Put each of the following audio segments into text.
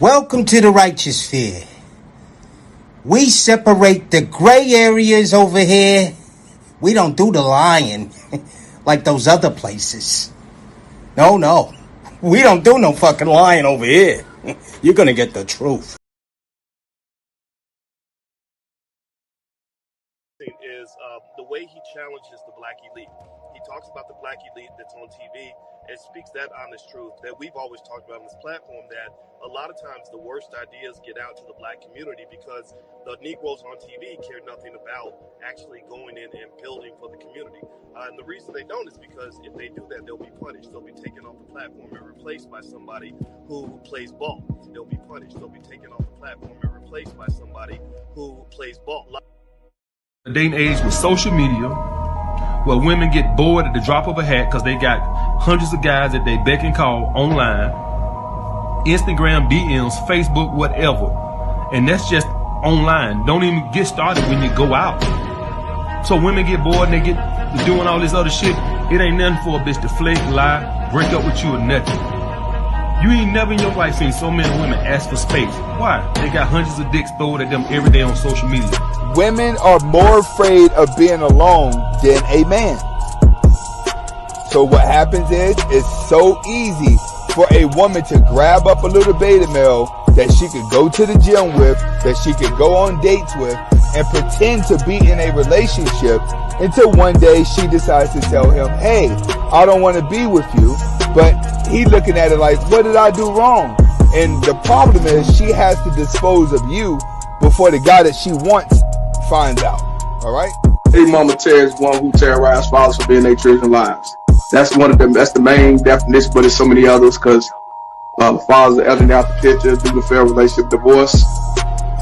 Welcome to the righteous sphere. We separate the gray areas over here. We don't do the lying like those other places. No. We don't do no fucking lying over here. You're gonna get the truth. Is the way he challenges the black elite. He talks about the black elite that's on TV and speaks that honest truth that we've always talked about on this platform, that a lot of times the worst ideas get out to the black community because the Negroes on TV care nothing about actually going in and building for the community. And the reason they don't is because if they do that, they'll be punished. They'll be taken off the platform and replaced by somebody who plays ball. They'll be punished. They'll be taken off the platform and replaced by somebody who plays ball. The day and age with social media, where women get bored at the drop of a hat because they got hundreds of guys that they beck and call online, Instagram, DMs, Facebook, whatever. And that's just online. Don't even get started when you go out. So women get bored and they get to doing all this other shit. It ain't nothing for a bitch to flake, lie, break up with you or nothing. You ain't never in your life seen so many women ask for space. Why? They got hundreds of dicks thrown at them every day on social media. Women are more afraid of being alone than a man. So what happens is, it's so easy for a woman to grab up a little beta male that she could go to the gym with, that she could go on dates with, and pretend to be in a relationship until one day she decides to tell him, hey, I don't want to be with you. But he looking at it like, what did I do wrong? And the problem is she has to dispose of you before the guy that she wants finds out. All right? Hey, Mama Terry is one who terrorized fathers for being their children's lives. That's one of them. That's the main definition, but there's so many others because fathers are editing out the picture due to fair relationship divorce.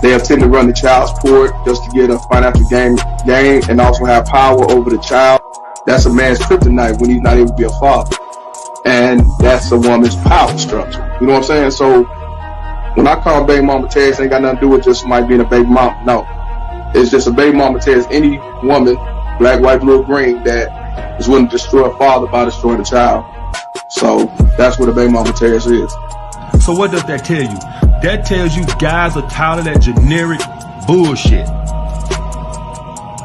They tend to run the child support just to get a financial gain and also have power over the child. That's a man's kryptonite when he's not able to be a father. And that's a woman's power structure. You know what I'm saying? So when I call baby mama Terry, it ain't got nothing to do with just somebody being a baby mama. No. It's just a baby mama Terry, any woman, black, white, blue, or green, that is willing to destroy a father by destroying a child. So that's what a baby mama Terry is. So what does that tell you? That tells you guys are tired of that generic bullshit.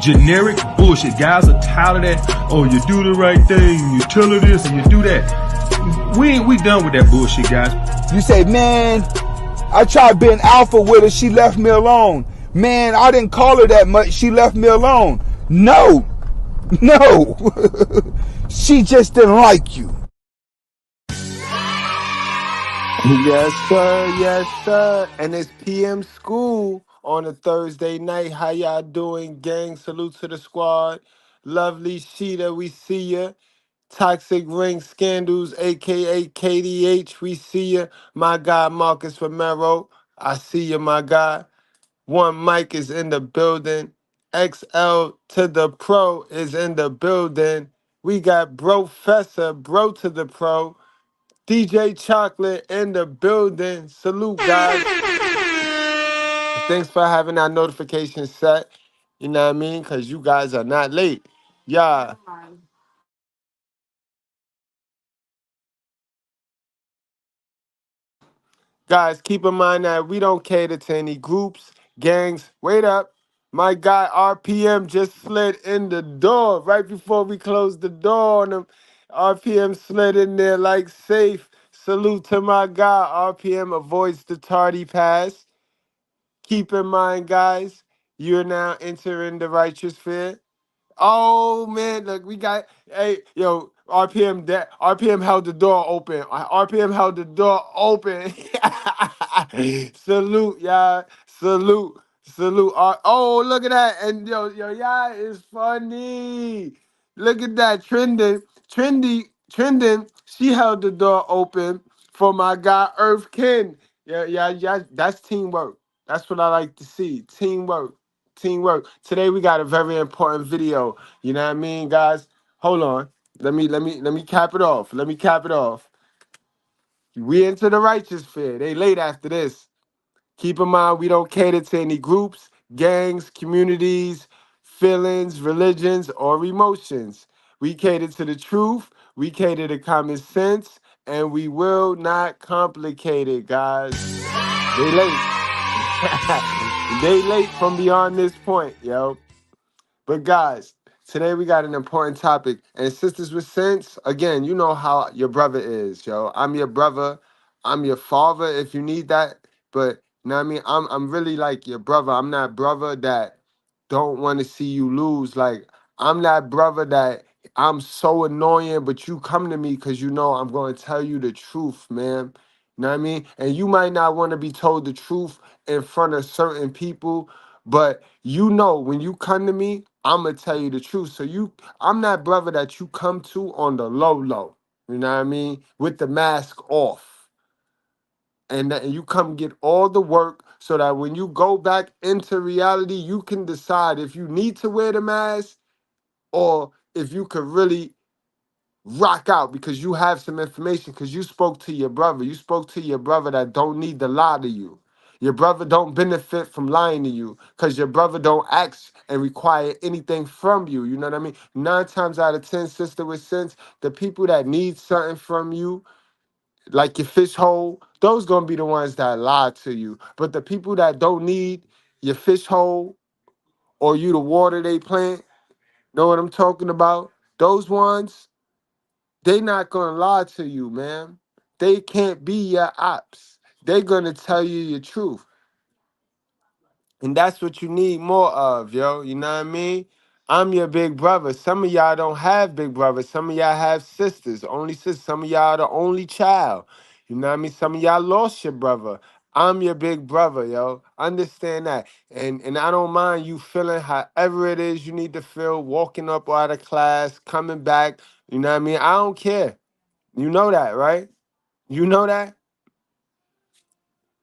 Generic bullshit. Guys are tired of that. Oh, you do the right thing, you tell her this and you do that. We done with that bullshit, guys. You say, man, I tried being alpha with her, she left me alone. Man, I didn't call her that much, she left me alone. No. She just didn't like you. Yes, sir. And it's PM school on a Thursday night. How y'all doing, gang? Salute to the squad. Lovely Sheeta, we see ya. Toxic Ring Scandals, aka KDH, we see ya. My guy Marcus Romero, I see ya, my guy. One Mike is in the building. XL to the Pro is in the building. We got Brofessor, Bro to the Pro. DJ Chocolate in the building. Salute, guys. Thanks for having our notifications set. You know what I mean? Because you guys are not late. Yeah. Guys, keep in mind that we don't cater to any groups, gangs. Wait up. My guy RPM just slid in the door right before we closed the door on him. RPM slid in there like safe. Salute to my guy. RPM avoids the tardy pass. Keep in mind, guys, you're now entering the righteous sphere. Oh man, look, we got RPM that RPM held the door open. RPM held the door open. Salute, y'all. Salute. Salute. Oh, look at that. And y'all is funny. Look at that. Trending. She held the door open for my guy Earth Ken. Yeah. That's teamwork. That's what I like to see. Teamwork. Today we got a very important video. You know what I mean, guys? Hold on. Let me cap it off. We into the righteous sphere. They late after this. Keep in mind we don't cater to any groups, gangs, communities, feelings, religions, or emotions. We cater to the truth, we cater to common sense, and we will not complicate it, guys. They late. They late from beyond this point, yo. But guys, today we got an important topic. And sisters with sense, again, you know how your brother is, yo. I'm your brother. I'm your father if you need that. But you know what I mean? I'm really like your brother. I'm not brother that don't want to see you lose. Like, I'm that brother that I'm so annoying, but you come to me because you know I'm going to tell you the truth, man. You know what I mean? And you might not want to be told the truth in front of certain people, but you know when you come to me, I'm gonna tell you the truth. So I'm that brother that you come to on the low low. You know what I mean? With the mask off. And you come get all the work so that when you go back into reality, you can decide if you need to wear the mask or if you could really rock out because you have some information because you spoke to your brother. You spoke to your brother that don't need to lie to you. Your brother don't benefit from lying to you because your brother don't ask and require anything from you. You know what I mean? 9 times out of 10, sister with sense, the people that need something from you, like your fish hole, those gonna be the ones that lie to you. But the people that don't need your fish hole or you the water they plant, know what I'm talking about? Those ones, they not gonna lie to you, man. They can't be your ops. They gonna tell you your truth. And that's what you need more of, yo. You know what I mean? I'm your big brother. Some of y'all don't have big brothers. Some of y'all have sisters, only sisters. Some of y'all the only child. You know what I mean? Some of y'all lost your brother. I'm your big brother, yo. Understand that. And I don't mind you feeling however it is you need to feel, walking up out of class, coming back. You know what I mean? I don't care. You know that, right? You know that?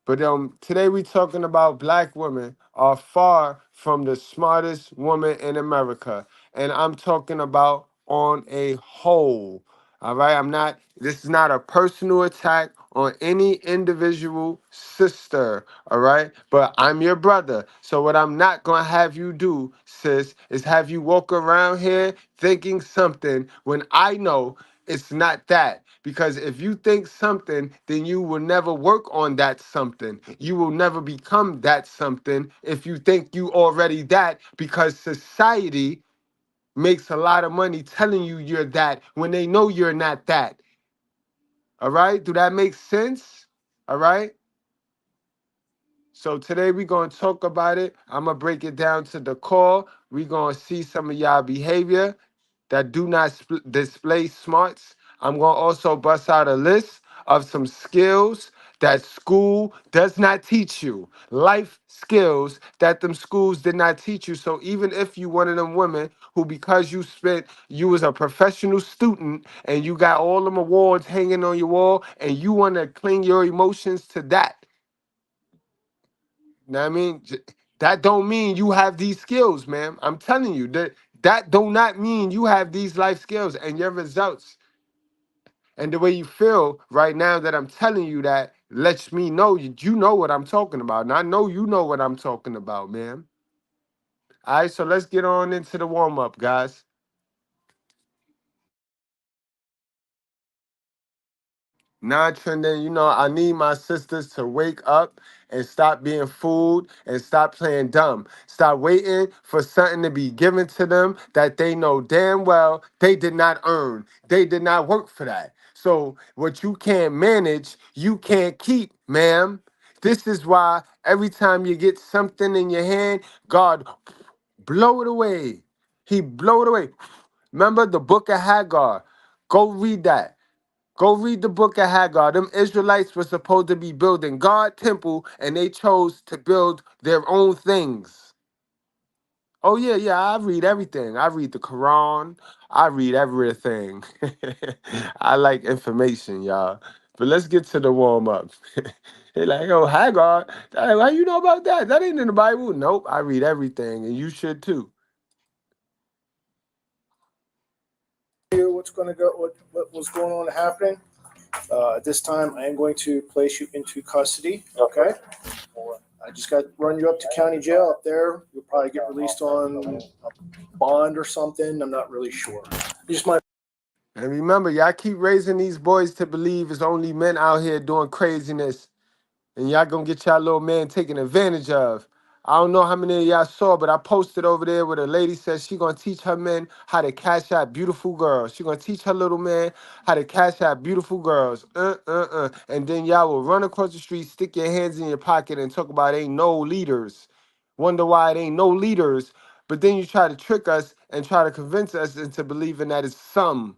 But today we talking about black women are far from the smartest woman in America. And I'm talking about on a whole. All right. This is not a personal attack on any individual sister. All right. But I'm your brother. So what I'm not going to have you do, sis, is have you walk around here thinking something when I know it's not that. Because if you think something, then you will never work on that something. You will never become that something if you think you already that, because society makes a lot of money telling you you're that when they know you're not that. All right? Do that make sense? All right? So today we're going to talk about it. I'm going to break it down to the core. We're going to see some of y'all behavior that do not display smarts. I'm going to also bust out a list of some skills that school does not teach you. Life skills that them schools did not teach you. So even if you one of them women who, because you was a professional student and you got all them awards hanging on your wall and you want to cling your emotions to that. You know what I mean? That don't mean you have these skills, man. I'm telling you that do not mean you have these life skills and your results and the way you feel right now that I'm telling you that lets me know you know what I'm talking about. And I know you know what I'm talking about, man. All right, so let's get on into the warm-up, guys. Non-trending, I need my sisters to wake up and stop being fooled and stop playing dumb. Stop waiting for something to be given to them that they know damn well they did not earn. They did not work for that. So what you can't manage, you can't keep, ma'am. This is why every time you get something in your hand, God blow it away. He blow it away. Remember the book of Hagar. Go read that. Go read the book of Hagar. Them Israelites were supposed to be building God temple, and they chose to build their own things. Oh, yeah, I read everything. I read the Quran. I read everything. I like information, y'all. But let's get to the warm-up. They're like, oh, Hagar, how you know about that? That ain't in the Bible. Nope, I read everything, and you should too. What's going to go? What was going on happening? At this time, I am going to place you into custody. Okay. I just got to run you up to county jail up there. You'll probably get released on a bond or something. I'm not really sure. You just might. And remember, y'all keep raising these boys to believe it's only men out here doing craziness. and y'all gonna get y'all little man taken advantage of. I don't know how many of y'all saw, but I posted over there where the lady says she gonna teach her men how to cash out beautiful girls. She gonna teach her little man how to cash out beautiful girls. And then y'all will run across the street, stick your hands in your pocket, and talk about ain't no leaders. Wonder why it ain't no leaders. But then you try to trick us and try to convince us into believing that it's some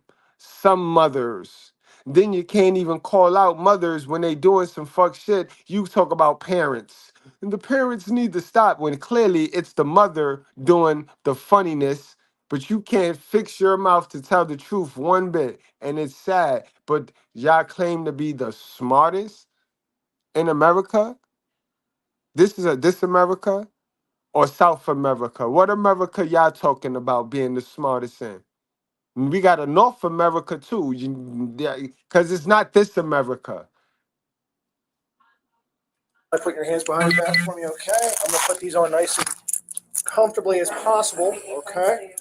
mothers. Then you can't even call out mothers when they doing some fuck shit. You talk about parents. And the parents need to stop when clearly it's the mother doing the funniness, but you can't fix your mouth to tell the truth one bit. And it's sad. But y'all claim to be the smartest in America? This America or South America? What America y'all talking about being the smartest in? We got a North America too, because it's not this America. Put your hands behind your back for me, okay? I'm gonna put these on nice and comfortably as possible, okay?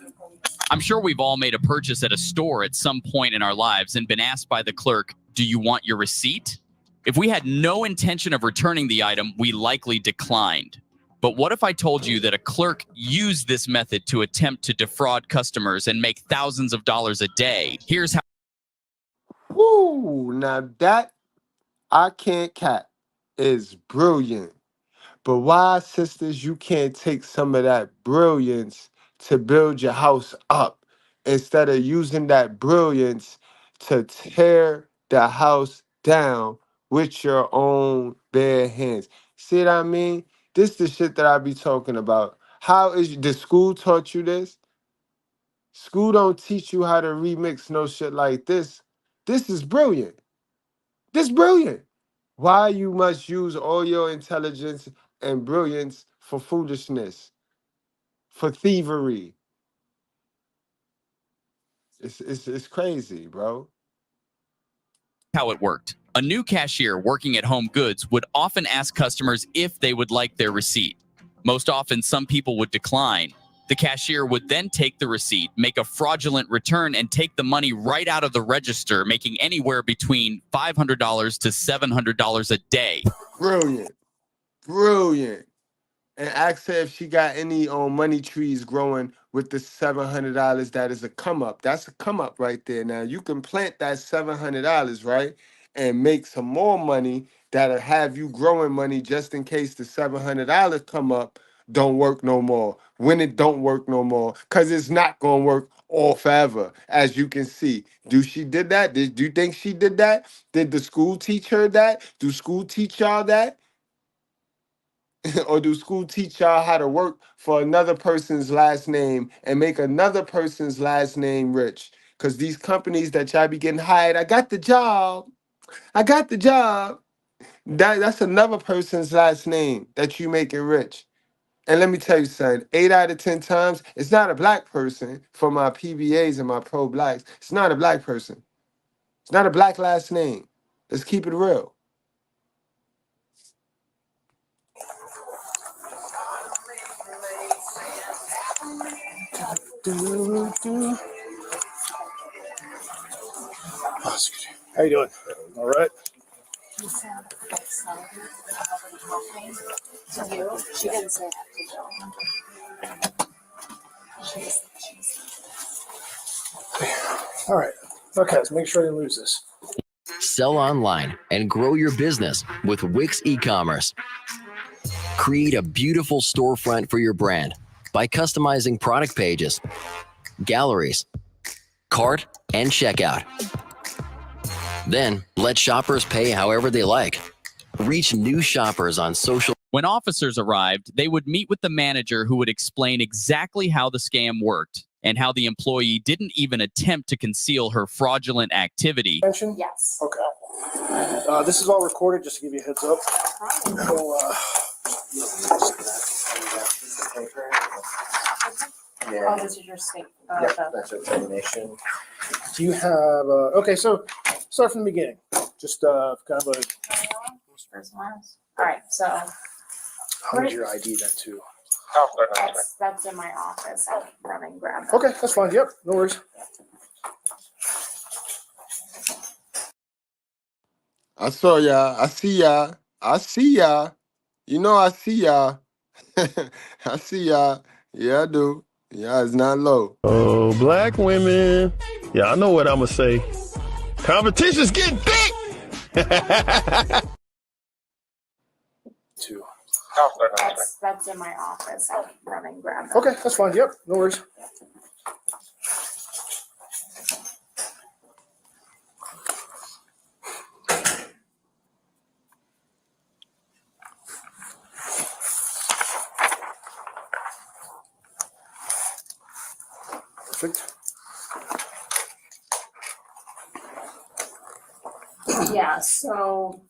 I'm sure we've all made a purchase at a store at some point in our lives and been asked by the clerk, do you want your receipt? If we had no intention of returning the item, we likely declined. But what if I told you that a clerk used this method to attempt to defraud customers and make thousands of dollars a day? Here's how. Woo! Now that I can't cap is brilliant. But why, sisters, you can't take some of that brilliance to build your house up instead of using that brilliance to tear the house down with your own bare hands? See what I mean? This the shit that I be talking about. How is the school taught you this? School don't teach you how to remix no shit like this. This is brilliant. This brilliant. Why you must use all your intelligence and brilliance for foolishness, for thievery. It's crazy, bro. How it worked. A new cashier working at Home Goods would often ask customers if they would like their receipt. Most often, some people would decline. The cashier would then take the receipt, make a fraudulent return, and take the money right out of the register, making anywhere between $500 to $700 a day. Brilliant. Brilliant. And ask her if she got any money trees growing with the $700 that is a come up. That's a come up right there. Now you can plant that $700, right? And make some more money that'll have you growing money just in case the $700 come up don't work no more. When it don't work no more, because it's not gonna work all forever, as you can see. Do she did that? Do you think she did that? Did the school teach her that? Do school teach y'all that? Or do school teach y'all how to work for another person's last name and make another person's last name rich? Because these companies that y'all be getting hired, I got the job. I got the job. That's another person's last name that you make it rich. And let me tell you something, 8 out of 10 times, it's not a black person for my PBAs and my pro-blacks. It's not a black person. It's not a black last name. Let's keep it real. How you doing? All right. She didn't say All right. Okay, let's make sure I didn't lose this. Sell online and grow your business with Wix e-commerce. Create a beautiful storefront for your brand by customizing product pages, galleries, cart, and checkout. Then let shoppers pay however they like. Reach new shoppers on social. When officers arrived, they would meet with the manager who would explain exactly how the scam worked and how the employee didn't even attempt to conceal her fraudulent activity. yes. Okay. This is all recorded, just to give you a heads up. So, Oh, this is your state. that's a termination. Do you have, okay, so start from the beginning. Just kind of a, All right, so how is your ID then too? that's in my office. I'll run and grab it. Okay, that's fine. Yep, no worries. I saw y'all. I see y'all. I see y'all. You know I see y'all. I see y'all. Yeah, I do. Yeah, it's not low. Oh, black women. Yeah, I know what I'm going to say. Competition's getting thick. Two. That's in my office. I'll run and grab it. Okay, that's fine. Yep, no worries. Perfect. Yeah, so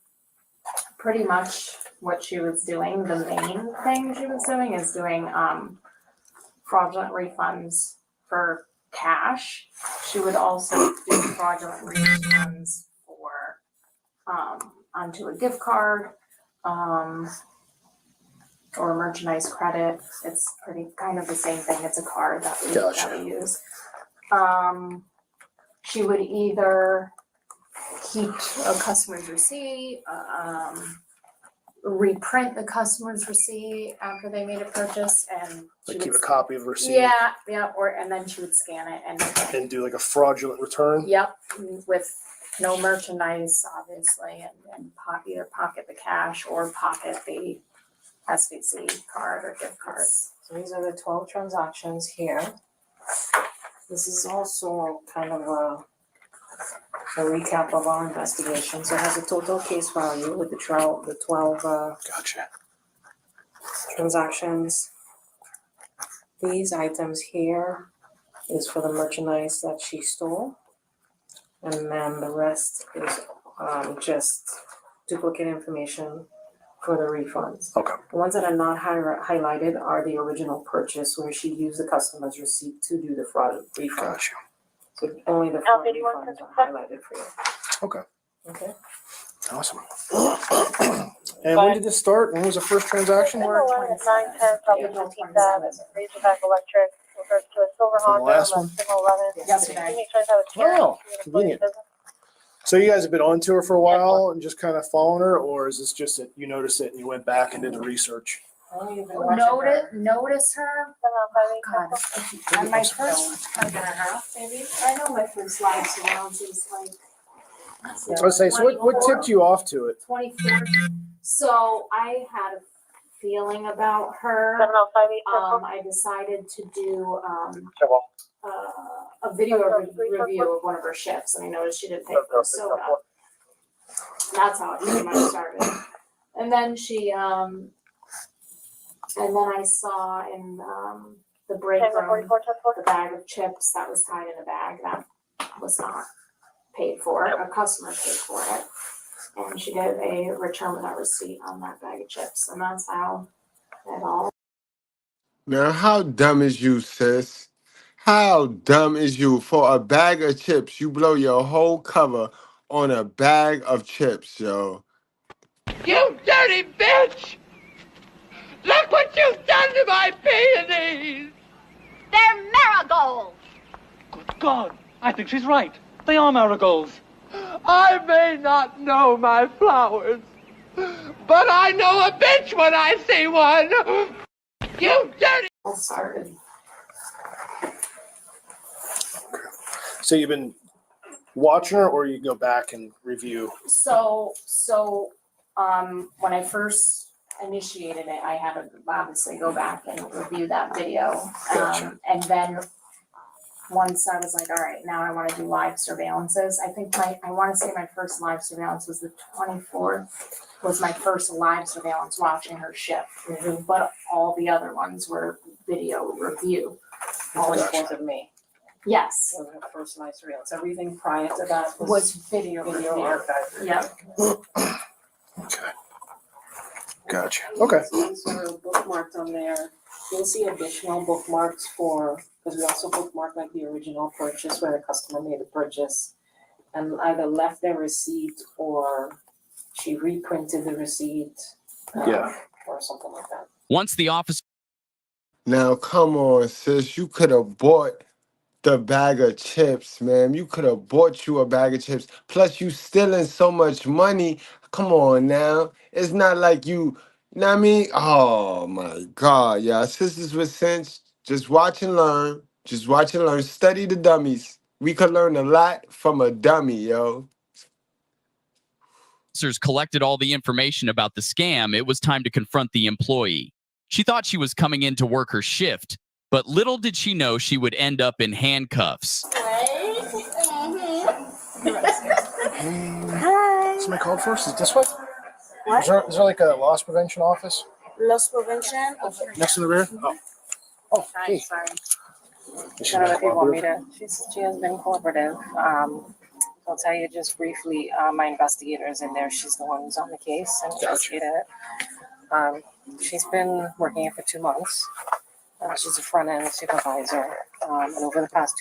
pretty much what she was doing, the main thing she was doing is doing fraudulent refunds for cash. She would also do fraudulent refunds for onto a gift card or merchandise credit. It's pretty kind of the same thing. It's a card that we use. She would either keep a customer's receipt, reprint the customer's receipt after they made a purchase, and Like keep a copy of the receipt. Yeah, and then she would scan it And do like a fraudulent return. Yep, with no merchandise, obviously, and either pocket the cash or pocket the SVC card or gift cards. So these are the 12 transactions here. This is also kind of a recap of our investigation. So it has a total case value with the 12 Gotcha. transactions. These items here is for the merchandise that she stole. And then the rest is just duplicate information for the refunds. Okay. The ones that are not highlighted are the original purchase where she used the customer's receipt to do the fraud refund. Gotcha. So only the fraud refunds are highlighted for you. Okay. Okay. Awesome. And when did this start? When was the first transaction? Razorback Electric refers to a silver From the Honda, last one? signal 11. Yesterday. Oh, convenient. So you guys have been on to her for a while and just kind of following her, or is this just that you noticed it and you went back and did the research? Notice her. God, on my first maybe. I know my first live surrounds is like. I was saying, so what tipped you off to it? 24. So I had a feeling about her. I decided to do a video review of one of her shifts, and I noticed she didn't pay for soda. That's how it pretty much started. And then she, and then I saw in the break room the bag of chips that was tied in a bag that was not paid for. A customer paid for it, and she did a return without receipt on that bag of chips, and that's how it all. Now, how dumb is you, sis? How dumb is you? For a bag of chips, you blow your whole cover on a bag of chips, yo. You dirty bitch! Look what you've done to my peonies! They're marigolds! Good God, I think she's right. They are marigolds. I may not know my flowers, but I know a bitch when I see one! You dirty... All started. So you've been watching her, or you go back and review? So when I first initiated it, I had to obviously go back and review that video. Gotcha. And then once I was like, all right, now I want to do live surveillances. I think I want to say my first live surveillance was the 24th, was my first live surveillance watching her shift. Mm-hmm. But all the other ones were video review. 24th of May. Yes. So her first live surveillance. Everything prior to that Was video review. archived. Yep. Okay. Gotcha. Okay. So these are bookmarked on there. You'll see additional bookmarks because we also bookmark like the original purchase where the customer made the purchase and either left their receipt or she reprinted the receipt or something like that. Once the officer. Now, come on, sis. You could have bought the bag of chips, man. You could have bought you a bag of chips. Plus, you stealing so much money. Come on now. It's not like you know what I mean? Oh my God, yeah. Sisters with sense, just watch and learn. Just watch and learn. Study the dummies. We could learn a lot from a dummy, yo. Officers collected all the information about the scam, it was time to confront the employee. She thought she was coming in to work her shift, but little did she know she would end up in handcuffs. Hi. Somebody called first. Is it this way? What? Is there like a loss prevention office Loss prevention? next to the rear? Oh, hey. Sorry. Is she I don't know if you want me cooperative? to. She has been cooperative. I'll tell you just briefly. My investigator is in there. She's the one who's on the case and investigated it. She's been working here for 2 months. She's a front end supervisor, and over the past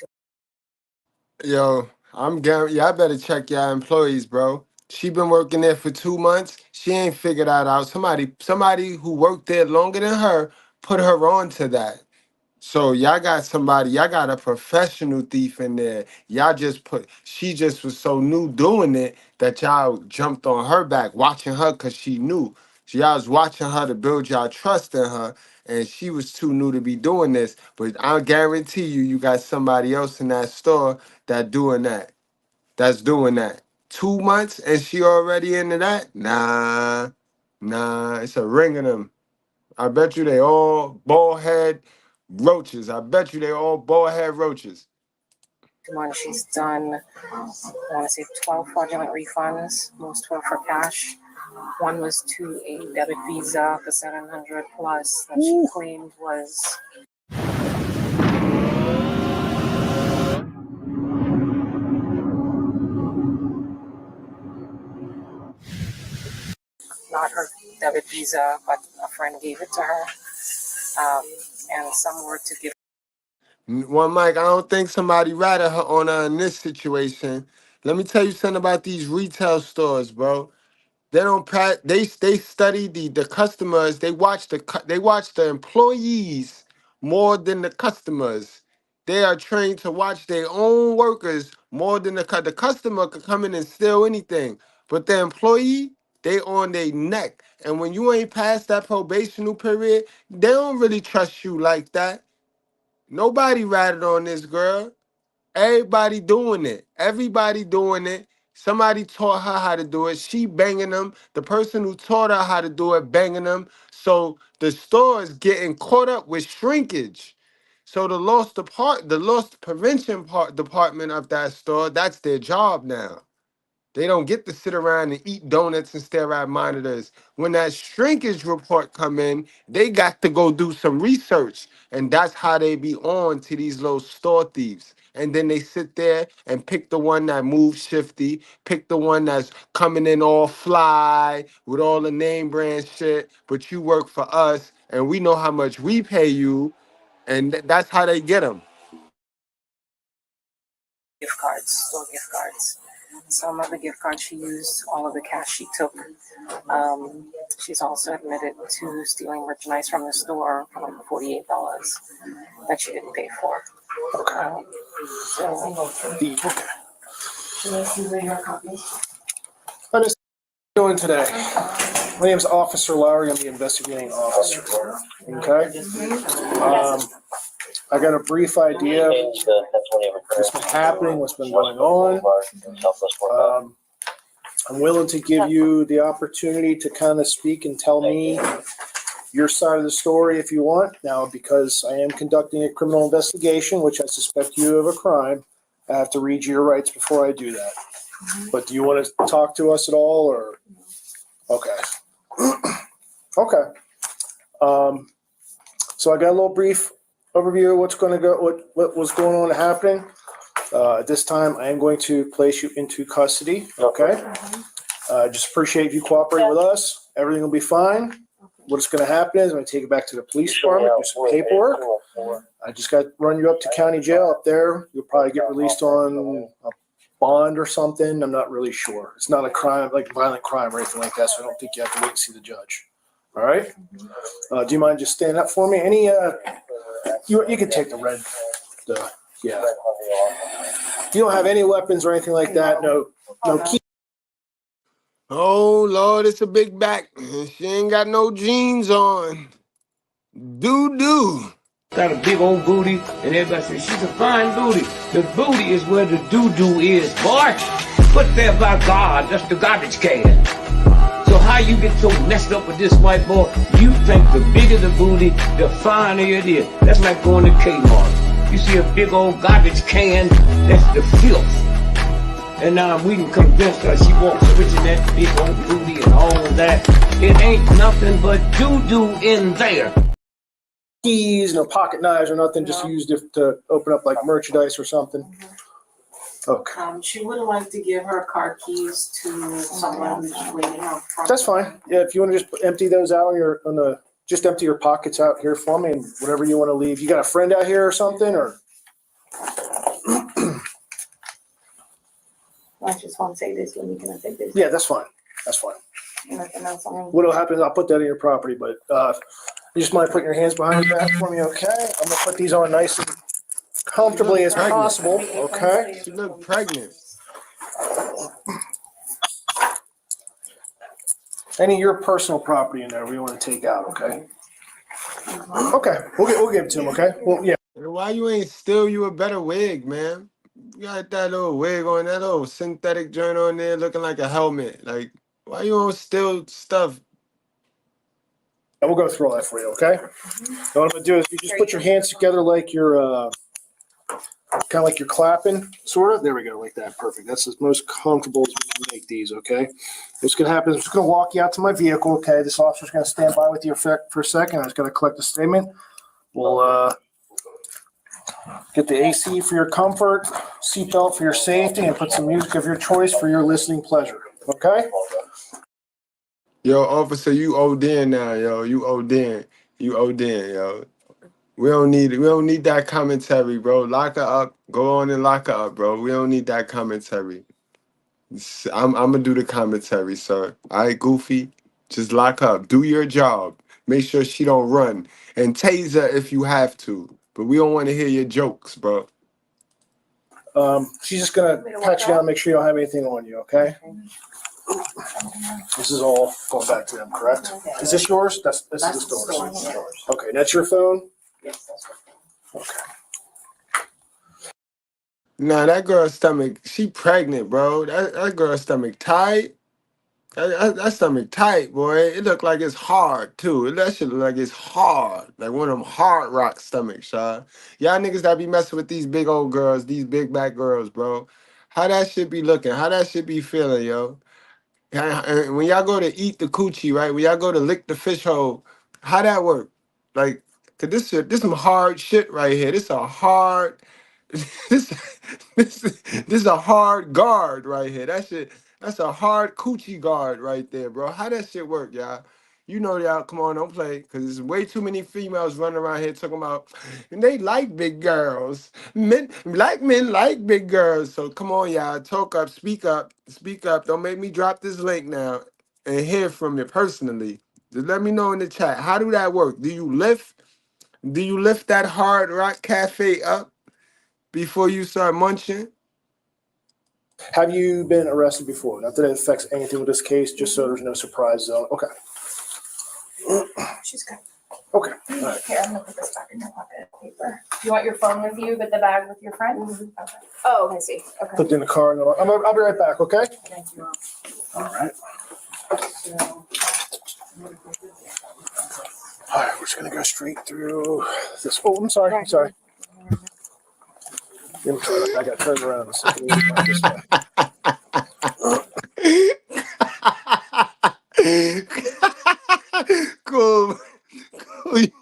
2. Yo, y'all better check y'all employees, bro. She been working there for 2 months. She ain't figured that out. Somebody who worked there longer than her put her on to that. So y'all got a professional thief in there. She just was so new doing it that y'all jumped on her back, watching her because she knew. So y'all was watching her to build y'all trust in her, and she was too new to be doing this. But I guarantee you got somebody else in that store that's doing that. 2 months and she already into that? Nah, it's a ring of them. I bet you they all bald head roaches. 2 months, she's done, I want to say 12 fraudulent refunds. Most were for cash. One was to a debit visa for $700 plus that she claimed was not her debit visa, but a friend gave it to her. And some were to give. Well, Mike, I don't think somebody ratted her on her in this situation. Let me tell you something about these retail stores, bro. They don't they study the customers. They watch the employees more than the customers. They are trained to watch their own workers more than the customer could come in and steal anything. But the employee, they on their neck. And when you ain't past that probational period, they don't really trust you like that. Nobody ratted on this girl. Everybody doing it. Everybody doing it. Somebody taught her how to do it. She banging them. The person who taught her how to do it banging them. So the store is getting caught up with shrinkage. So the loss prevention department of that store, that's their job now. They don't get to sit around and eat donuts and stare at monitors. When that shrinkage report come in, they got to go do some research. And that's how they be on to these little store thieves. And then they sit there and pick the one that moves shifty, pick the one that's coming in all fly with all the name brand shit. But you work for us and we know how much we pay you. And that's how they get them. Gift cards, store gift cards. Some of the gift cards she used, all of the cash she took. She's also admitted to stealing merchandise from the store for like $48 that she didn't pay for. Okay. How is doing today? My name is Officer Lowry. I'm the investigating officer here. Okay. I got a brief idea of what's been happening, what's been going on. I'm willing to give you the opportunity to kind of speak and tell me your side of the story if you want. Now, because I am conducting a criminal investigation, which I suspect you of a crime, I have to read your rights before I do that. But do you want to talk to us at all, or? Okay. Okay. So I got a little brief overview of what was going on and happening. At this time, I am going to place you into custody. Okay. Just appreciate if you cooperate with us. Everything will be fine. What's going to happen is I'm going to take you back to the police department, do some paperwork. I just got to run you up to county jail up there. You'll probably get released on a bond or something. I'm not really sure. It's not a crime, like violent crime or anything like that, so I don't think you have to wait and see the judge. All right? Do you mind just standing up for me? You can take the Yeah. You don't have any weapons or anything like that. No key. Oh Lord, it's a big back. She ain't got no jeans on. Doo-doo. Got a big old booty, and everybody says she's a fine booty. The booty is where the doo-doo is, boy. Put there by God, that's the garbage can. So how you get so messed up with this white boy? You think the bigger the booty, the finer it is. That's like going to Kmart. You see a big old garbage can, that's the filth. And now we can convince her she wants switching that big old booty and all of that. It ain't nothing but doo-doo in there. Keys, no pocket knives or nothing, just used it to open up like merchandise or something. Okay. She would like to give her car keys to someone who's waiting out front. That's fine. Yeah, if you want to just empty those out just empty your pockets out here for me and whatever you want to leave. You got a friend out here or something, or? I just want to say this when you can take this. Yeah, that's fine. That's fine. Nothing else on. What'll happen is I'll put that in your property, but you just mind putting your hands behind your back for me, okay? I'm gonna put these on nice and comfortably as possible, okay? She look pregnant. Any of your personal property in there we want to take out, okay? Okay, we'll give it to him, okay? Well, yeah. Why you ain't steal you a better wig, man? You got that little wig on, that little synthetic joint on there looking like a helmet. Like, why you don't steal stuff? And we'll go through all that for you, okay? So what I'm gonna do is you just put your hands together like you're kind of like you're clapping, sort of. There we go, like that. Perfect. That's as most comfortable as we can make these, okay? What's gonna happen is I'm just gonna walk you out to my vehicle, okay? This officer's gonna stand by with you for a second. I'm just gonna collect a statement. We'll get the AC for your comfort, seatbelt for your safety, and put some music of your choice for your listening pleasure, okay? Yo, officer, you ODing now, yo. You ODing. You ODing, yo. We don't need that commentary, bro. Lock her up. Go on and lock her up, bro. We don't need that commentary. I'm gonna do the commentary, sir. All right, Goofy. Just lock her up. Do your job. Make sure she don't run. And tase her if you have to. But we don't want to hear your jokes, bro. She's just gonna pat you down and make sure you don't have anything on you, okay? This is all going back to them, correct? Is this yours? This is the store's. Okay, that's your phone? Yes, that's right. Okay. Nah, that girl's stomach, she pregnant, bro. That girl's stomach tight. That stomach tight, boy. It look like it's hard, too. That shit look like it's hard. Like one of them hard rock stomachs, y'all. Y'all niggas that be messing with these big old girls, these big back girls, bro. How that shit be looking? How that shit be feeling, yo? When y'all go to eat the coochie, right? When y'all go to lick the fish hole, how that work? Like, cause this some hard shit right here. This a hard, this is a hard guard right here. That's a hard coochie guard right there, bro. How that shit work, y'all? You know y'all, come on, don't play. Cause there's way too many females running around here talking about, and they like big girls. Men like big girls. So come on, y'all. Talk up, speak up, speak up. Don't make me drop this link now and hear from you personally. Just let me know in the chat. How do that work? Do you lift that Hard Rock Cafe up before you start munching? Have you been arrested before? Not that it affects anything with this case, just so there's no surprises on it. Okay. She's good. Okay. All right. Here, I'm gonna put this back in your pocket. Paper. You want your phone with you, but the bag with your friend? Okay. Oh, I see. Okay. Put it in the car. And I'll be right back, okay? Thank you. All right. So, All right, we're just going to go straight through this. Oh, I'm sorry. I'm sorry. I got turned around. So this way. Cool.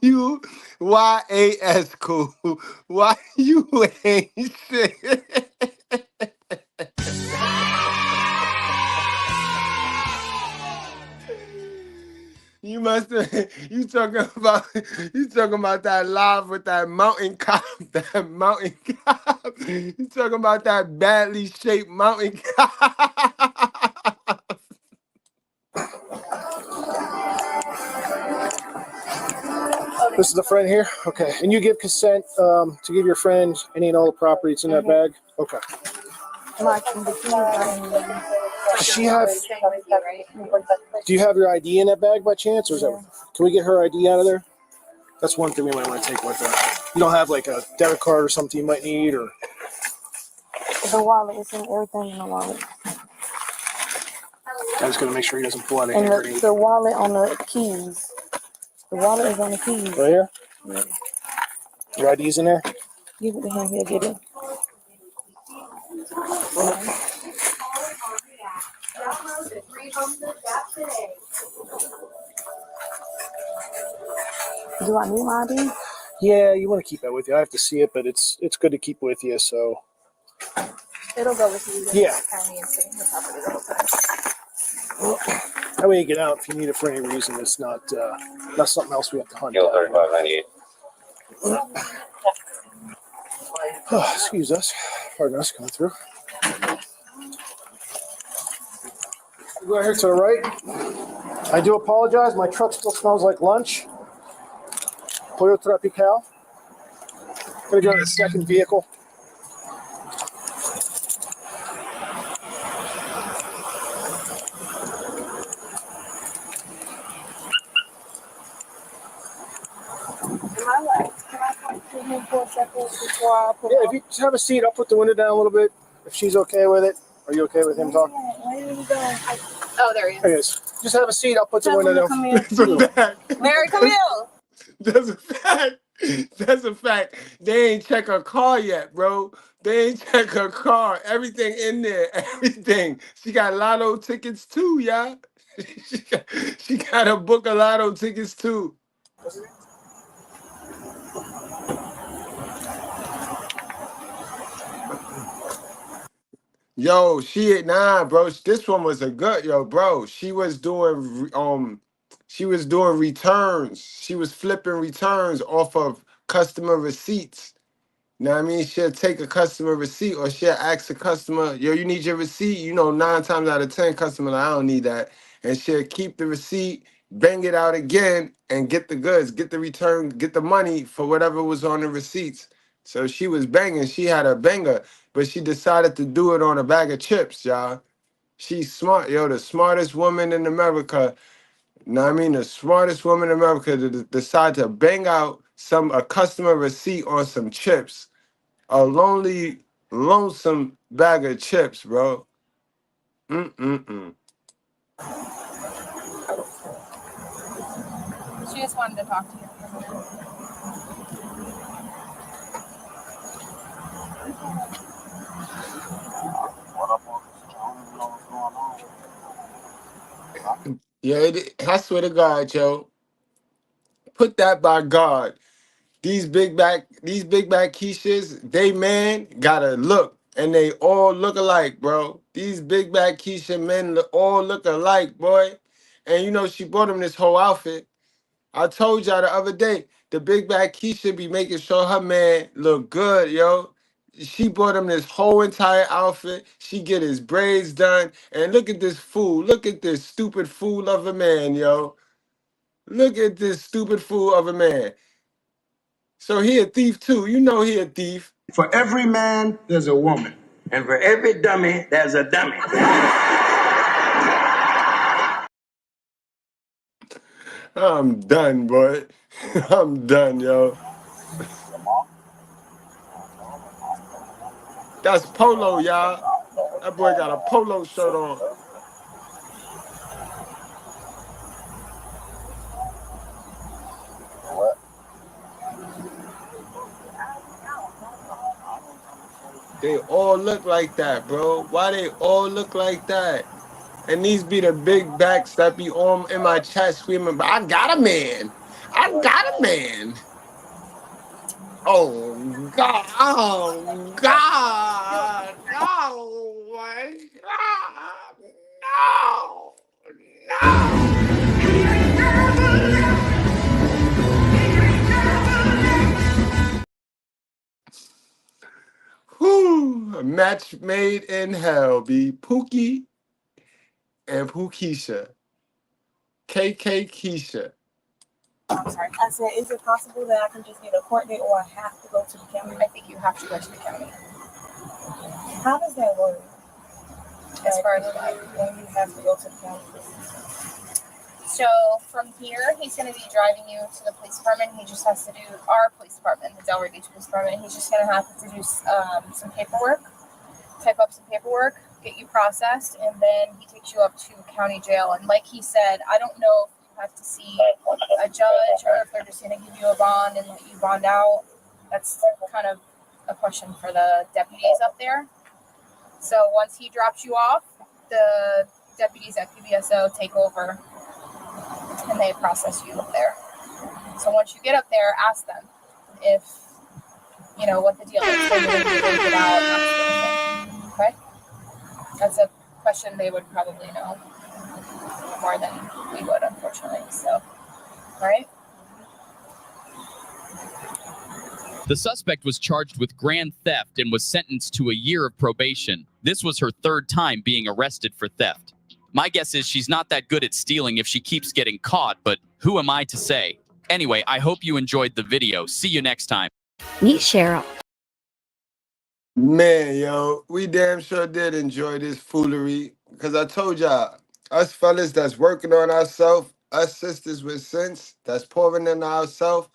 You YAS cool. Why you ain't shit? You must have you talking about that live with that mountain cop, that mountain cop. You talking about that badly shaped mountain cop. This is the friend here? Okay. And you give consent to give your friend any and all the property that's in that bag? Okay. Does she have... Do you have your ID in that bag by chance? Or is that... Can we get her ID out of there? That's one thing we might want to take with her. You don't have like a debit card or something you might need, or... The wallet is in everything in the wallet. I was gonna make sure he doesn't pull out a And hand grenade. the wallet on the keys. The wallet is on the keys. Right here? Yeah. Your ID's in there? Give it to him. He'll get it. Do I need my ID? Yeah, you want to keep that with you. I have to see it, but it's good to keep with you. So It'll go with you. Yeah. County and city property the whole time. that way you get out if you need it for any reason. It's not something else we have to hunt. Yo, 3598. Oh, excuse us. Pardon us coming through. Go here to the right. I do apologize. My truck still smells like lunch. Toyota Tropical. Gonna go to the second vehicle. Yeah, if you just have a seat, I'll put the window down a little bit. If she's okay with it. Are you okay with him talking? Oh, there he is. There he is. Just have a seat. I'll put the window down. That's a fact. Mary, come here. That's a fact. That's a fact. They ain't check her car yet, bro. They ain't check her car. Everything in there. Everything. She got lotto tickets too, y'all. she got to book a lotto tickets too. Yo, bro. This one was a good, bro. She was doing returns. She was flipping returns off of customer receipts. You know what I mean? She'll take a customer receipt or she'll ask a customer, yo, you need your receipt? 9 times out of 10, customer like, I don't need that. And she'll keep the receipt, bang it out again, and get the goods, get the return, get the money for whatever was on the receipts. So she was banging. She had a banger, but she decided to do it on a bag of chips, y'all. She's smart, the smartest woman in America. Know what I mean? The smartest woman in America to decide to bang out a customer receipt on some chips. A lonesome bag of chips, bro. Mm-mm-mm. She just wanted to talk to you. Yeah, I swear to God, yo. Put that by God. These big back Keishas, they man gotta look. And they all look alike, bro. These big back Keisha men all look alike, boy. And she bought him this whole outfit. I told y'all the other day, the big back Keisha be making sure her man look good, yo. She bought him this whole entire outfit. She get his braids done. And look at this fool. Look at this stupid fool of a man, yo. Look at this stupid fool of a man. So he a thief too. He a thief. For every man, there's a woman. And for every dummy, there's a dummy. I'm done, boy. I'm done, yo. That's Polo, y'all. That boy got a Polo shirt on. They all look like that, bro. Why they all look like that? And these be the big backs that be on in my chat screaming, but I got a man. I got a man. Oh, God. Oh, God. Oh, my God. No. No. Whew, a match made in hell be Pookie and Pookisha. KK Keisha. I'm sorry. I said, is it possible that I can just get a court date or I have to go to the county? I think you have to go to the county. How does that work? As far as when you have to go to the county? So from here, he's going to be driving you to the police department. He just has to do our police department, the Delaware Beach Police Department. He's just going to have to do some paperwork, type up some paperwork, get you processed, and then he takes you up to county jail. And like he said, I don't know if you have to see a judge or if they're just going to give you a bond and let you bond out. That's kind of a question for the deputies up there. So once he drops you off, the deputies at PBSO take over and they process you up there. So once you get up there, ask them if, you know, what the deal is. So you're going to get out, that sort of thing. Okay? That's a question they would probably know more than we would, unfortunately. So, all right? The suspect was charged with grand theft and was sentenced to a year of probation. This was her third time being arrested for theft. My guess is she's not that good at stealing if she keeps getting caught, but who am I to say? Anyway, I hope you enjoyed the video. See you next time. Meet Cheryl. Man, yo, we damn sure did enjoy this foolery. Because I told y'all, us fellas that's working on ourselves, us sisters with sense that's pouring in ourselves,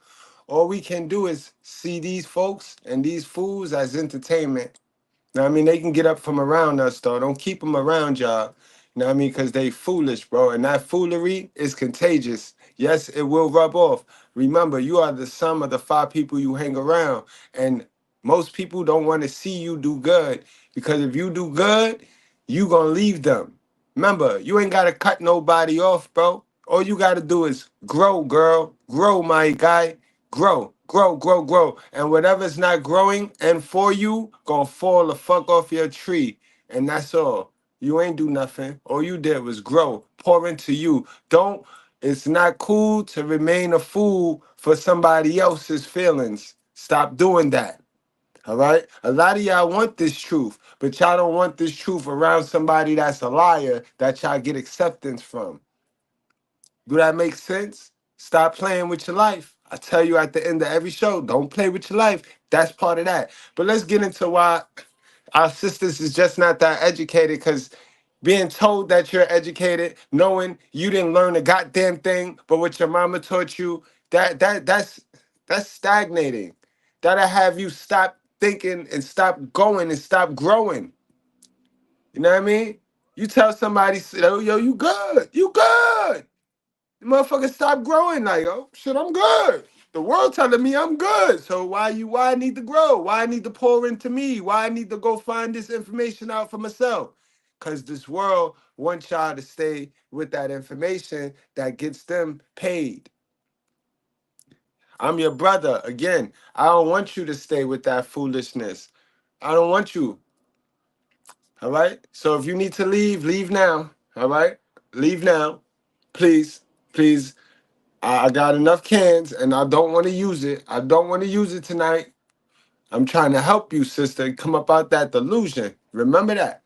all we can do is see these folks and these fools as entertainment. Now, I mean, they can get up from around us, though. Don't keep them around y'all. You know what I mean? Because they foolish, bro. And that foolery is contagious. Yes, it will rub off. Remember, you are the sum of the 5 people you hang around. And most people don't want to see you do good. Because if you do good, you going to leave them. Remember, you ain't got to cut nobody off, bro. All you got to do is grow, girl. Grow, my guy. Grow, grow, grow, grow. And whatever's not growing and for you, gonna fall the fuck off your tree. And that's all. You ain't do nothing. All you did was grow, pour into you. It's not cool to remain a fool for somebody else's feelings. Stop doing that. All right? A lot of y'all want this truth, but y'all don't want this truth around somebody that's a liar that y'all get acceptance from. Do that make sense? Stop playing with your life. I tell you at the end of every show, don't play with your life. That's part of that. But let's get into why our sisters is just not that educated, because being told that you're educated, knowing you didn't learn a goddamn thing, but what your mama taught you, that's stagnating. That'll have you stop thinking and stop going and stop growing. You know what I mean? You tell somebody, yo, you good. You good. The motherfucker stop growing like, oh shit, I'm good. The world telling me I'm good. So why I need to grow? Why I need to pour into me? Why I need to go find this information out for myself? Because this world wants y'all to stay with that information that gets them paid. I'm your brother. Again, I don't want you to stay with that foolishness. I don't want you. All right? So if you need to leave, leave now. All right? Leave now. Please, please. I got enough cans and I don't want to use it. I don't want to use it tonight. I'm trying to help you, sister, come up out that delusion. Remember that.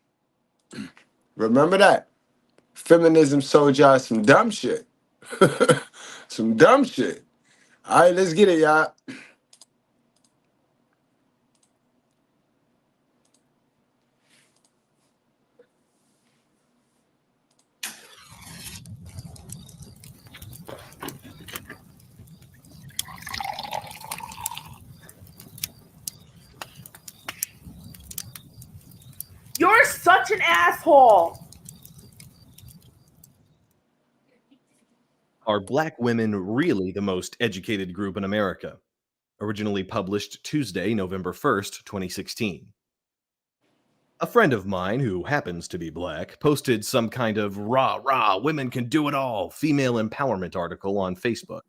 Remember that. Feminism sold y'all some dumb shit. Some dumb shit. All right, let's get it, y'all. You're such an asshole. Are Black women really the most educated group in America? Originally published Tuesday, November 1st, 2016. A friend of mine who happens to be Black posted some kind of rah, women can do it all female empowerment article on Facebook.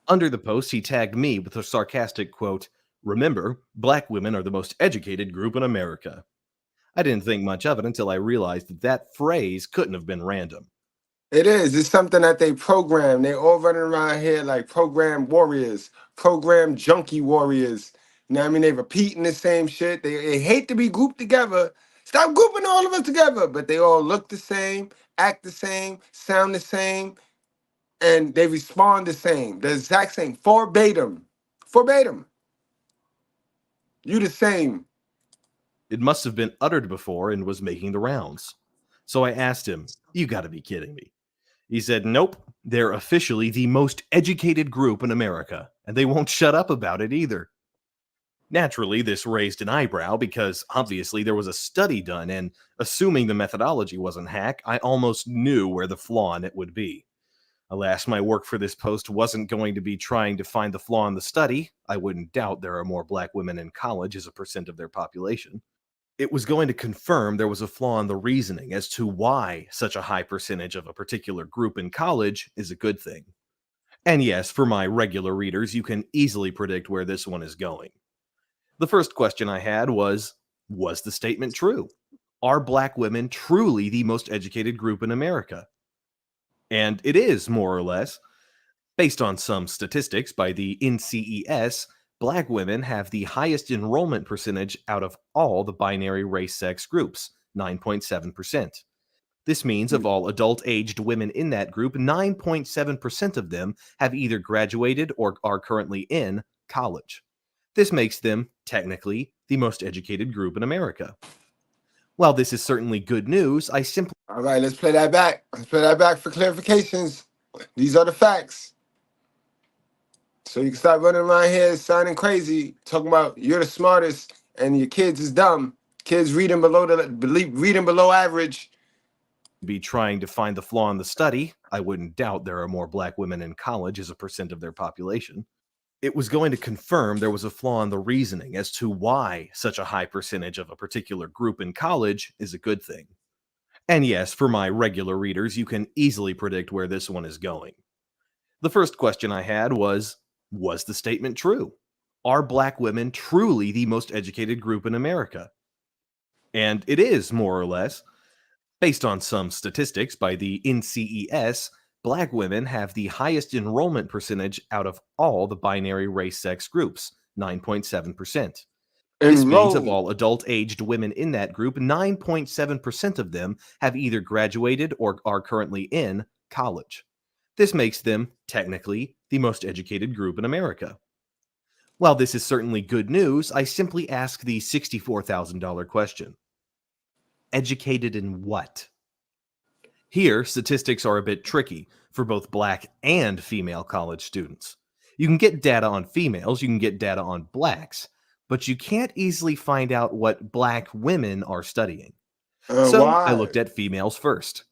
Under the post, he tagged me with a sarcastic quote, "Remember, Black women are the most educated group in America." I didn't think much of it until I realized that that phrase couldn't have been random. It is. It's something that they program. They all running around here like program warriors, program junkie warriors. You know what I mean? They repeating the same shit. They hate to be grouped together. Stop grouping all of us together. But they all look the same, act the same, sound the same. and they respond the same, the exact same, verbatim. You the same. It must have been uttered before and was making the rounds. So I asked him, "You gotta be kidding me." He said, "Nope, they're officially the most educated group in America, and they won't shut up about it either." Naturally, this raised an eyebrow because obviously there was a study done, and assuming the methodology wasn't hack, I almost knew where the flaw in it would be. Alas, my work for this post wasn't going to be trying to find the flaw in the study. I wouldn't doubt there are more black women in college as a percent of their population. It was going to confirm there was a flaw in the reasoning as to why such a high percentage of a particular group in college is a good thing. And yes, for my regular readers, you can easily predict where this one is going. The first question I had was the statement true? Are black women truly the most educated group in America? And it is, more or less. Based on some statistics by the NCES, black women have the highest enrollment percentage out of all the binary race-sex groups, 9.7%. This means of all adult-aged women in that group, 9.7% of them have either graduated or are currently in college. This makes them, technically, the most educated group in America. While this is certainly good news, I simply... All right, let's play that back. Let's play that back for clarifications. These are the facts. So you can stop running around here sounding crazy, talking about you're the smartest and your kids is dumb. Kids reading below average. Be trying to find the flaw in the study. I wouldn't doubt there are more black women in college as a percent of their population. It was going to confirm there was a flaw in the reasoning as to why such a high percentage of a particular group in college is a good thing. And yes, for my regular readers, you can easily predict where this one is going. The first question I had was the statement true? Are black women truly the most educated group in America? And it is, more or less. Based on some statistics by the NCES, black women have the highest enrollment percentage out of all the binary race-sex groups, 9.7%. This means of all adult-aged women in that group, 9.7% of them have either graduated or are currently in college. This makes them, technically, the most educated group in America. While this is certainly good news, I simply ask the $64,000 question. Educated in what? Here, statistics are a bit tricky for both black and female college students. You can get data on females, you can get data on blacks, but you can't easily find out what black women are studying. So why? I looked at females first.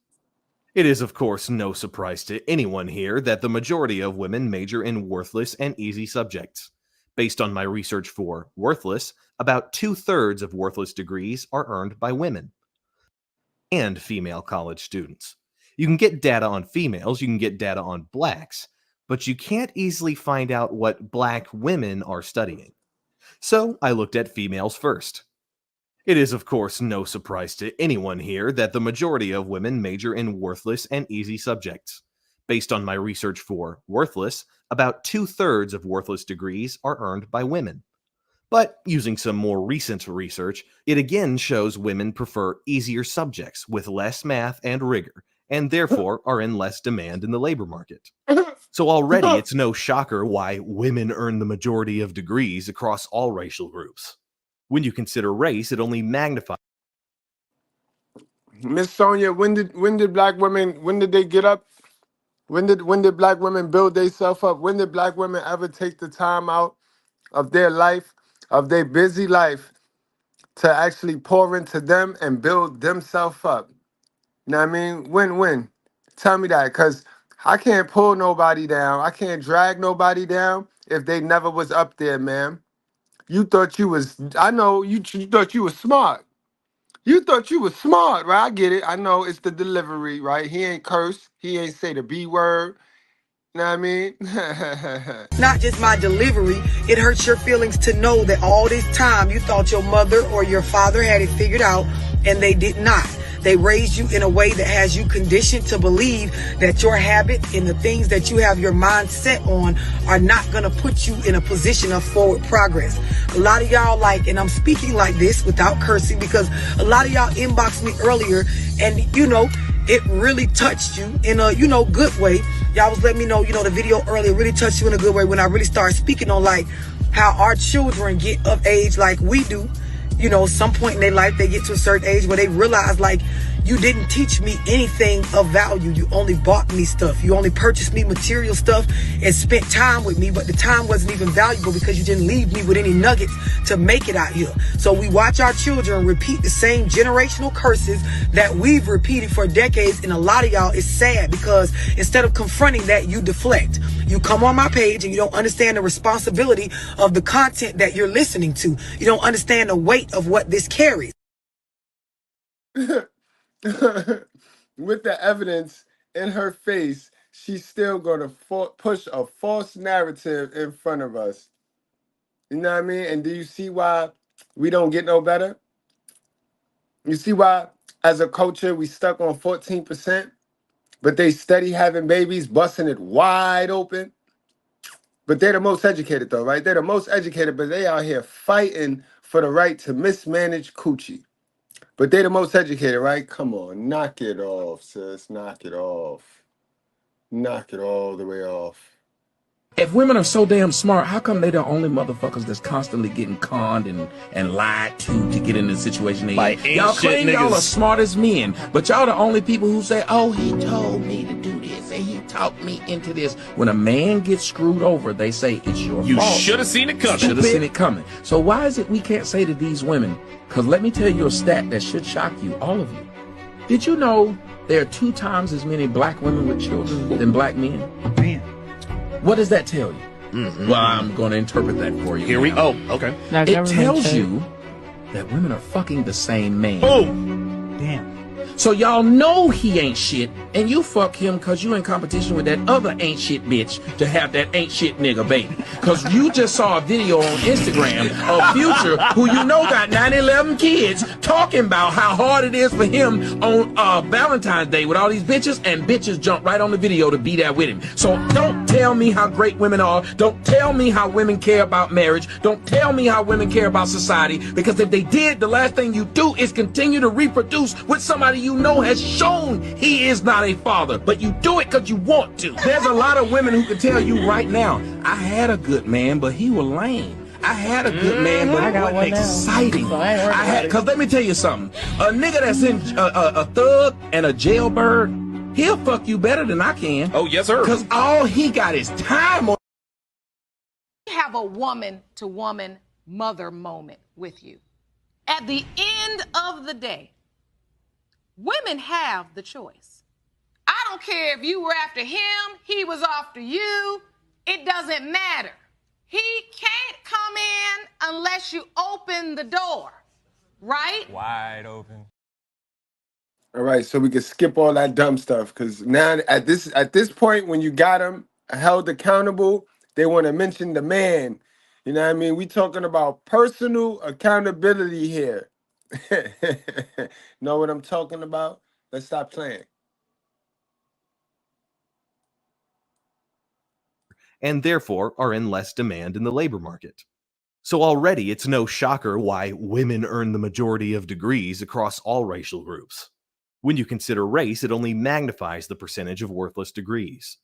It is, of course, no surprise to anyone here that the majority of women major in worthless and easy subjects. Based on my research for worthless, about 2/3 of worthless degrees are earned by women and female college students. You can get data on females, you can get data on blacks, but you can't easily find out what black women are studying. So I looked at females first. It is, of course, no surprise to anyone here that the majority of women major in worthless and easy subjects. Based on my research for worthless, about 2/3 of worthless degrees are earned by women. But using some more recent research, it again shows women prefer easier subjects with less math and rigor, and therefore are in less demand in the labor market. So already it's no shocker why women earn the majority of degrees across all racial groups. When you consider race, it only magnifies. Miss Sonia, when did black women, when did they get up? When did black women build themselves up? When did black women ever take the time out of their life, of their busy life, to actually pour into them and build themselves up? You know what I mean? When? Tell me that, because I can't pull nobody down. I can't drag nobody down if they never was up there, man. You thought you was, I know, you thought you was smart. You thought you was smart, right? I get it. I know it's the delivery, right? He ain't curse. He ain't say the B word. You know what I mean? Not just my delivery, it hurts your feelings to know that all this time you thought your mother or your father had it figured out, and they did not. They raised you in a way that has you conditioned to believe that your habit and the things that you have your mind set on are not going to put you in a position of forward progress. A lot of y'all and I'm speaking like this without cursing because a lot of y'all inboxed me earlier and, it really touched you in a, you know, good way. Y'all was letting me know, you know, the video earlier really touched you in a good way when I really started speaking on like how our children get of age like we do. You know, some point in their life, they get to a certain age where they realize like, you didn't teach me anything of value. You only bought me stuff. You only purchased me material stuff and spent time with me, but the time wasn't even valuable because you didn't leave me with any nuggets to make it out here. So we watch our children repeat the same generational curses that we've repeated for decades, and a lot of y'all is sad because instead of confronting that, you deflect. You come on my page and you don't understand the responsibility of the content that you're listening to. You don't understand the weight of what this carries. With the evidence in her face, she's still going to push a false narrative in front of us. You know what I mean? And do you see why we don't get no better? You see why, as a culture, we stuck on 14%, but they steady having babies, busting it wide open? But they're the most educated, though, right? They're the most educated, but they out here fighting for the right to mismanage coochie. But they're the most educated, right? Come on, knock it off, sis. Knock it off. Knock it all the way off. If women are so damn smart, how come they the only motherfuckers that's constantly getting conned and lied to get in the situation they in? Y'all claim y'all are smart as men, but y'all the only people who say, oh, he told me to do this and he talked me into this. When a man gets screwed over, they say it's your fault. You should have seen it coming. Should have seen it coming. So why is it we can't say to these women, because let me tell you a stat that should shock you, all of you. Did you know there are 2 times as many black women with children than black men? Man. What does that tell you? Mm-hmm. Well, I'm going to interpret that for you. Here we go. Okay. It tells you that women are fucking the same man. Boom. Damn. So y'all know he ain't shit, and you fuck him because you in competition with that other ain't shit bitch to have that ain't shit nigga baby. Because you just saw a video on Instagram of Future, who you know got 9-11 kids, talking about how hard it is for him on Valentine's Day with all these bitches, and bitches jump right on the video to be there with him. So don't tell me how great women are. Don't tell me how women care about marriage. Don't tell me how women care about society, because if they did, the last thing you do is continue to reproduce with somebody you know has shown he is not a father, but you do it because you want to. There's a lot of women who can tell you right now, I had a good man, but he was lame. I had a good man, but it wasn't exciting. Because let me tell you something. A nigga that's in a thug and a jailbird, he'll fuck you better than I can. Oh, yes, sir. Because all he got is time on. Have a woman-to-woman mother moment with you. At the end of the day, women have the choice. I don't care if you were after him, he was after you. It doesn't matter. He can't come in unless you open the door, right? Wide open. All right, so we can skip all that dumb stuff, because now at this point, when you got them held accountable, they want to mention the man. You know what I mean? We talking about personal accountability here. Know what I'm talking about? Let's stop playing. And therefore are in less demand in the labor market. So already it's no shocker why women earn the majority of degrees across all racial groups. When you consider race, it only magnifies the percentage of worthless degrees.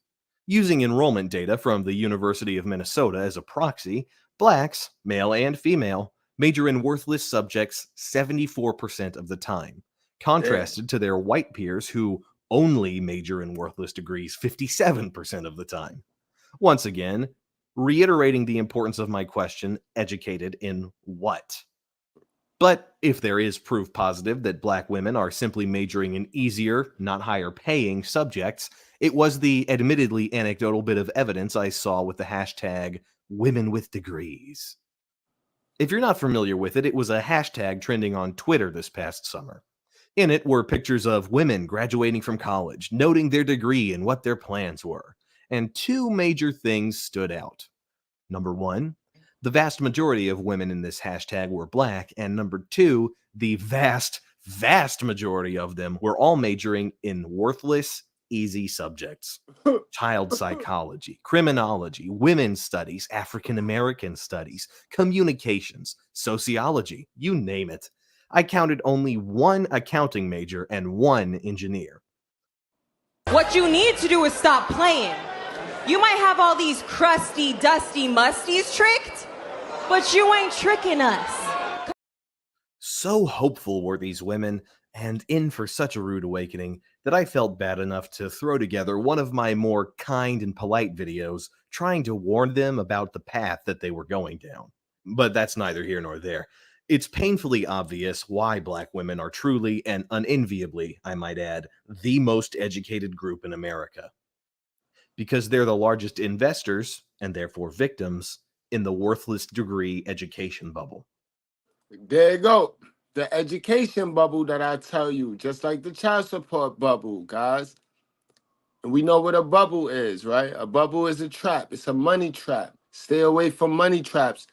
Using enrollment data from the University of Minnesota as a proxy, blacks, male and female, major in worthless subjects 74% of the time, contrasted to their white peers who only major in worthless degrees 57% of the time. Once again, reiterating the importance of my question, educated in what? But if there is proof positive that black women are simply majoring in easier, not higher paying subjects, it was the admittedly anecdotal bit of evidence I saw with the hashtag #WomenWithDegrees. If you're not familiar with it, it was a hashtag trending on Twitter this past summer. In it were pictures of women graduating from college, noting their degree and what their plans were. And 2 major things stood out. Number 1, the vast majority of women in this hashtag were black, and number 2, the vast majority of them were all majoring in worthless, easy subjects. Child psychology, criminology, women's studies, African American studies, communications, sociology, you name it. I counted only 1 accounting major and 1 engineer. What you need to do is stop playing. You might have all these crusty, dusty musties tricked, but you ain't tricking us. So hopeful were these women, and in for such a rude awakening, that I felt bad enough to throw together one of my more kind and polite videos trying to warn them about the path that they were going down. But that's neither here nor there. It's painfully obvious why black women are truly and unenviably, I might add, the most educated group in America. Because they're the largest investors, and therefore victims, in the worthless degree education bubble. There you go. The education bubble that I tell you, just like the child support bubble, guys. And we know what a bubble is, right? A bubble is a trap. It's a money trap. Stay away from money traps.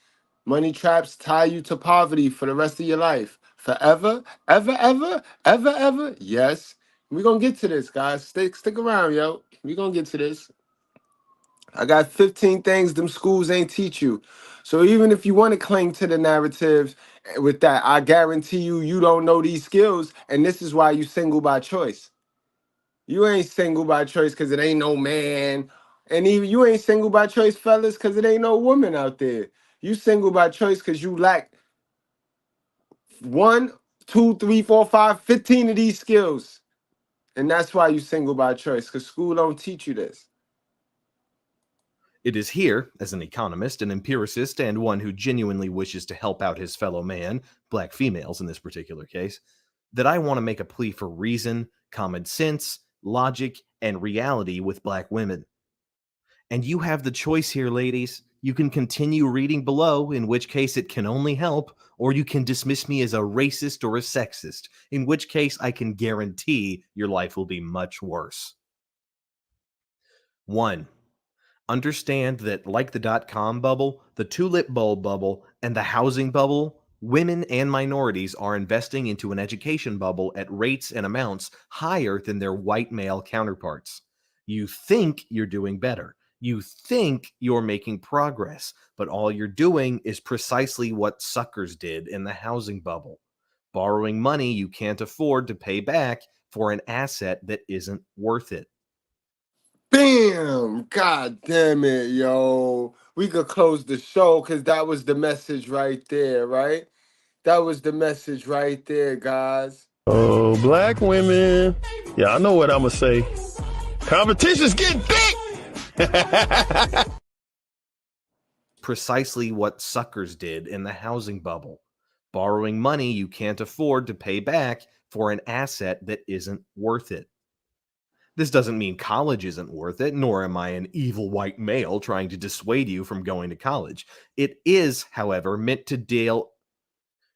Money traps tie you to poverty for the rest of your life. Forever? Ever, ever? Ever, ever? Yes. We're going to get to this, guys. Stick around, yo. We're going to get to this. I got 15 things them schools ain't teach you. So even if you want to cling to the narrative with that, I guarantee you, you don't know these skills. And this is why you single by choice. You ain't single by choice because it ain't no man. And even you ain't single by choice, fellas, because it ain't no woman out there. You single by choice because you lack 1, 2, 3, 4, 5, 15 of these skills. And that's why you single by choice, because school don't teach you this. It is here, as an economist, an empiricist, and one who genuinely wishes to help out his fellow man, black females in this particular case, that I want to make a plea for reason, common sense, logic, and reality with black women. And you have the choice here, ladies. You can continue reading below, in which case it can only help, or you can dismiss me as a racist or a sexist, in which case I can guarantee your life will be much worse. 1. Understand that, like the dot-com bubble, the tulip bulb bubble, and the housing bubble, women and minorities are investing into an education bubble at rates and amounts higher than their white male counterparts. You think you're doing better. You think you're making progress, but all you're doing is precisely what suckers did in the housing bubble. Borrowing money you can't afford to pay back for an asset that isn't worth it. Bam! God damn it, yo. We could close the show because that was the message right there, right? That was the message right there, guys. Oh, black women. Yeah, I know what I'm going to say. Competition's getting big! Precisely what suckers did in the housing bubble. Borrowing money you can't afford to pay back for an asset that isn't worth it. This doesn't mean college isn't worth it, nor am I an evil white male trying to dissuade you from going to college. It is, however, meant to deal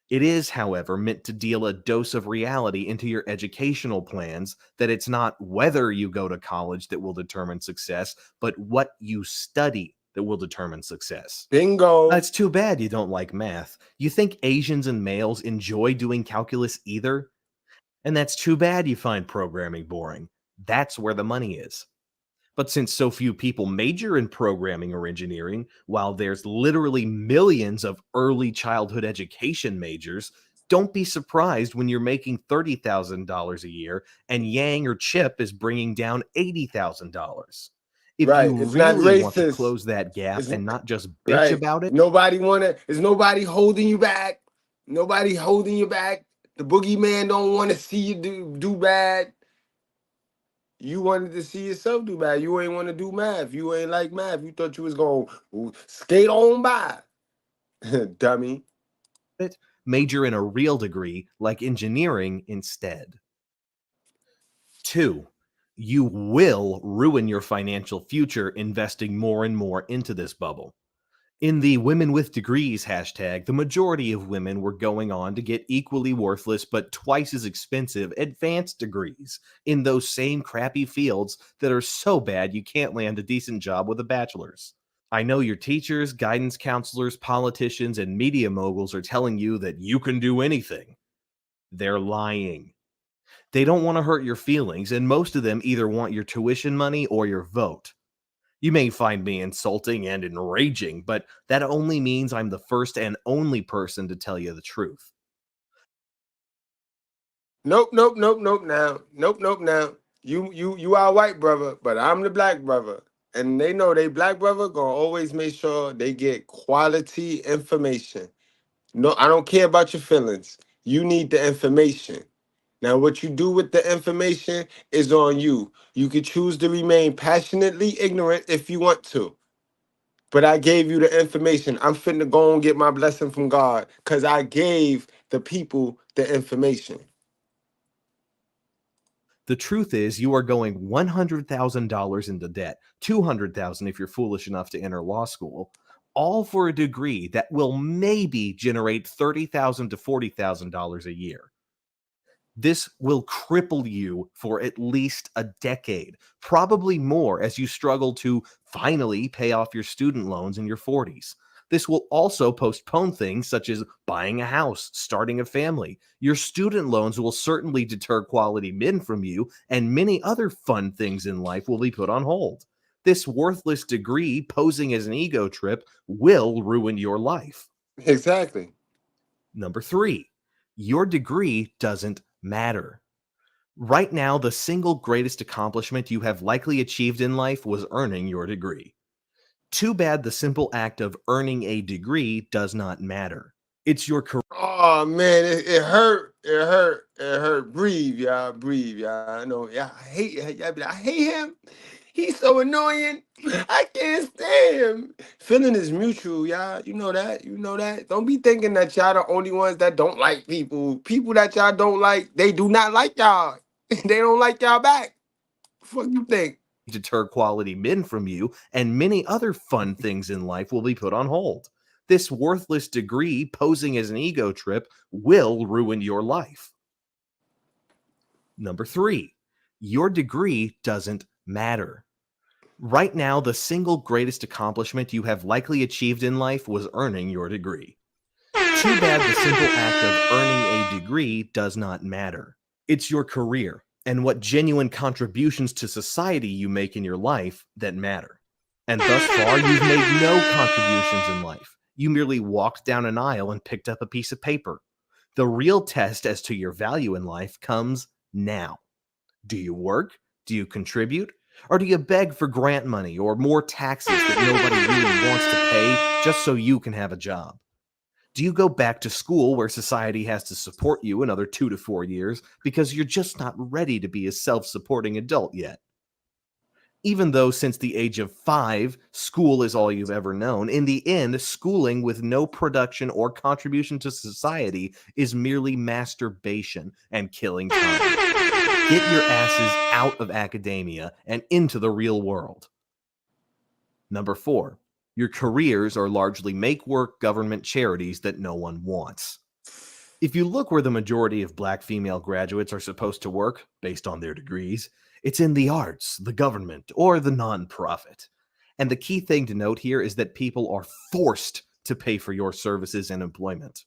a dose of reality into your educational plans, that it's not whether you go to college that will determine success, but what you study that will determine success. Bingo. That's too bad you don't like math. You think Asians and males enjoy doing calculus either? And that's too bad you find programming boring. That's where the money is. But since so few people major in programming or engineering, while there's literally millions of early childhood education majors, don't be surprised when you're making $30,000 a year and Yang or Chip is bringing down $80,000. If Right, you it's not really want to racist. close that gap It's and not just bitch about it, Is nobody holding you back? Nobody holding you back. The boogeyman don't want to see you do bad. You wanted to see yourself do bad. You ain't want to do math. You ain't like math. You thought you was going to skate on by. Dummy. major in a real degree like engineering instead. 2. You will ruin your financial future investing more and more into this bubble. In the women with degrees hashtag, the majority of women were going on to get equally worthless but twice as expensive advanced degrees in those same crappy fields that are so bad you can't land a decent job with a bachelor's. I know your teachers, guidance counselors, politicians, and media moguls are telling you that you can do anything. They're lying. They don't want to hurt your feelings, and most of them either want your tuition money or your vote. You may find me insulting and enraging, but that only means I'm the first and only person to tell you the truth. Nope now. You our white brother, but I'm the black brother. And they know they black brother gonna always make sure they get quality information. No, I don't care about your feelings. You need the information. Now, what you do with the information is on you. You could choose to remain passionately ignorant if you want to. But I gave you the information. I'm finna go and get my blessing from God because I gave the people the information. The truth is, you are going $100,000 into debt, $200,000 if you're foolish enough to enter law school, all for a degree that will maybe generate $30,000 to $40,000 a year. This will cripple you for at least a decade, probably more, as you struggle to finally pay off your student loans in your 40s. This will also postpone things such as buying a house, starting a family. Your student loans will certainly deter quality men from you, and many other fun things in life will be put on hold. This worthless degree posing as an ego trip will ruin your life. Exactly. Number 3, your degree doesn't matter. Right now, the single greatest accomplishment you have likely achieved in life was earning your degree. Too bad the simple act of earning a degree does not matter. It's your career. Oh man, it hurt. It hurt. It hurt. Breathe, y'all. Breathe, y'all. I know. Yeah, I hate him. He's so annoying. I can't stand him. Feeling is mutual, y'all. You know that. You know that. Don't be thinking that y'all the only ones that don't like people. People that y'all don't like, they do not like y'all. They don't like y'all back. What you think? Deter quality men from you, and many other fun things in life will be put on hold. This worthless degree posing as an ego trip will ruin your life. Number 3, your degree doesn't matter. Right now, the single greatest accomplishment you have likely achieved in life was earning your degree. Too bad the simple act of earning a degree does not matter. It's your career and what genuine contributions to society you make in your life that matter. And thus far, you've made no contributions in life. You merely walked down an aisle and picked up a piece of paper. The real test as to your value in life comes now. Do you work? Do you contribute? Or do you beg for grant money or more taxes that nobody really wants to pay just so you can have a job? Do you go back to school where society has to support you another 2 to 4 years because you're just not ready to be a self-supporting adult yet? Even though since the age of 5, school is all you've ever known, in the end, schooling with no production or contribution to society is merely masturbation and killing time. Get your asses out of academia and into the real world. Number 4, your careers are largely make-work government charities that no one wants. If you look where the majority of black female graduates are supposed to work, based on their degrees, it's in the arts, the government, or the nonprofit. And the key thing to note here is that people are forced to pay for your services and employment.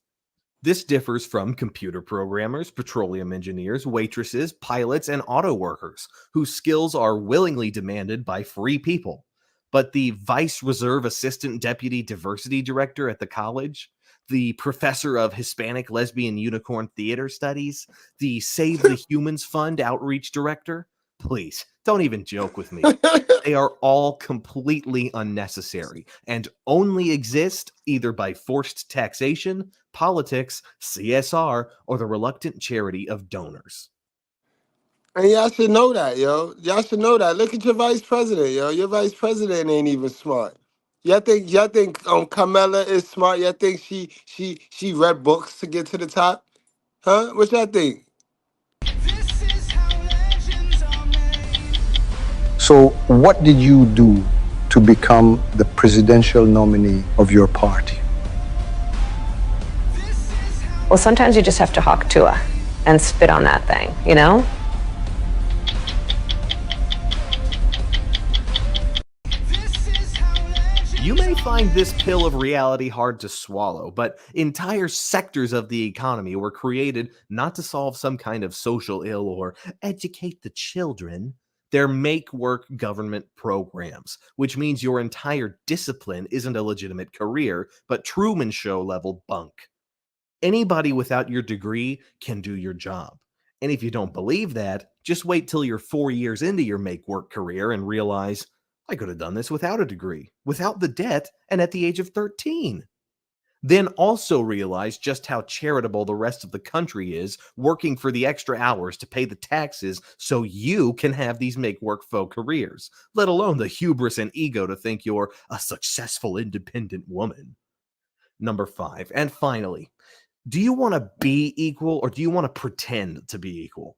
This differs from computer programmers, petroleum engineers, waitresses, pilots, and auto workers, whose skills are willingly demanded by free people. But the Vice Reserve Assistant Deputy Diversity Director at the college, the Professor of Hispanic Lesbian Unicorn Theater Studies, the Save the Humans Fund Outreach Director, please, don't even joke with me. They are all completely unnecessary and only exist either by forced taxation, politics, CSR, or the reluctant charity of donors. And y'all should know that, yo. Y'all should know that. Look at your vice president, yo. Your vice president ain't even smart. Y'all think Carmela is smart? Y'all think she read books to get to the top? Huh? What y'all think? So what did you do to become the presidential nominee of your party? Well, sometimes you just have to hawk Tua and spit on that thing, you know? You may find this pill of reality hard to swallow, but entire sectors of the economy were created not to solve some kind of social ill or educate the children. They're make-work government programs, which means your entire discipline isn't a legitimate career, but Truman Show level bunk. Anybody without your degree can do your job. And if you don't believe that, just wait till you're 4 years into your make work career and realize, I could have done this without a degree, without the debt, and at the age of 13. Then also realize just how charitable the rest of the country is, working for the extra hours to pay the taxes so you can have these make work faux careers, let alone the hubris and ego to think you're a successful independent woman. Number 5, and finally, do you want to be equal or do you want to pretend to be equal?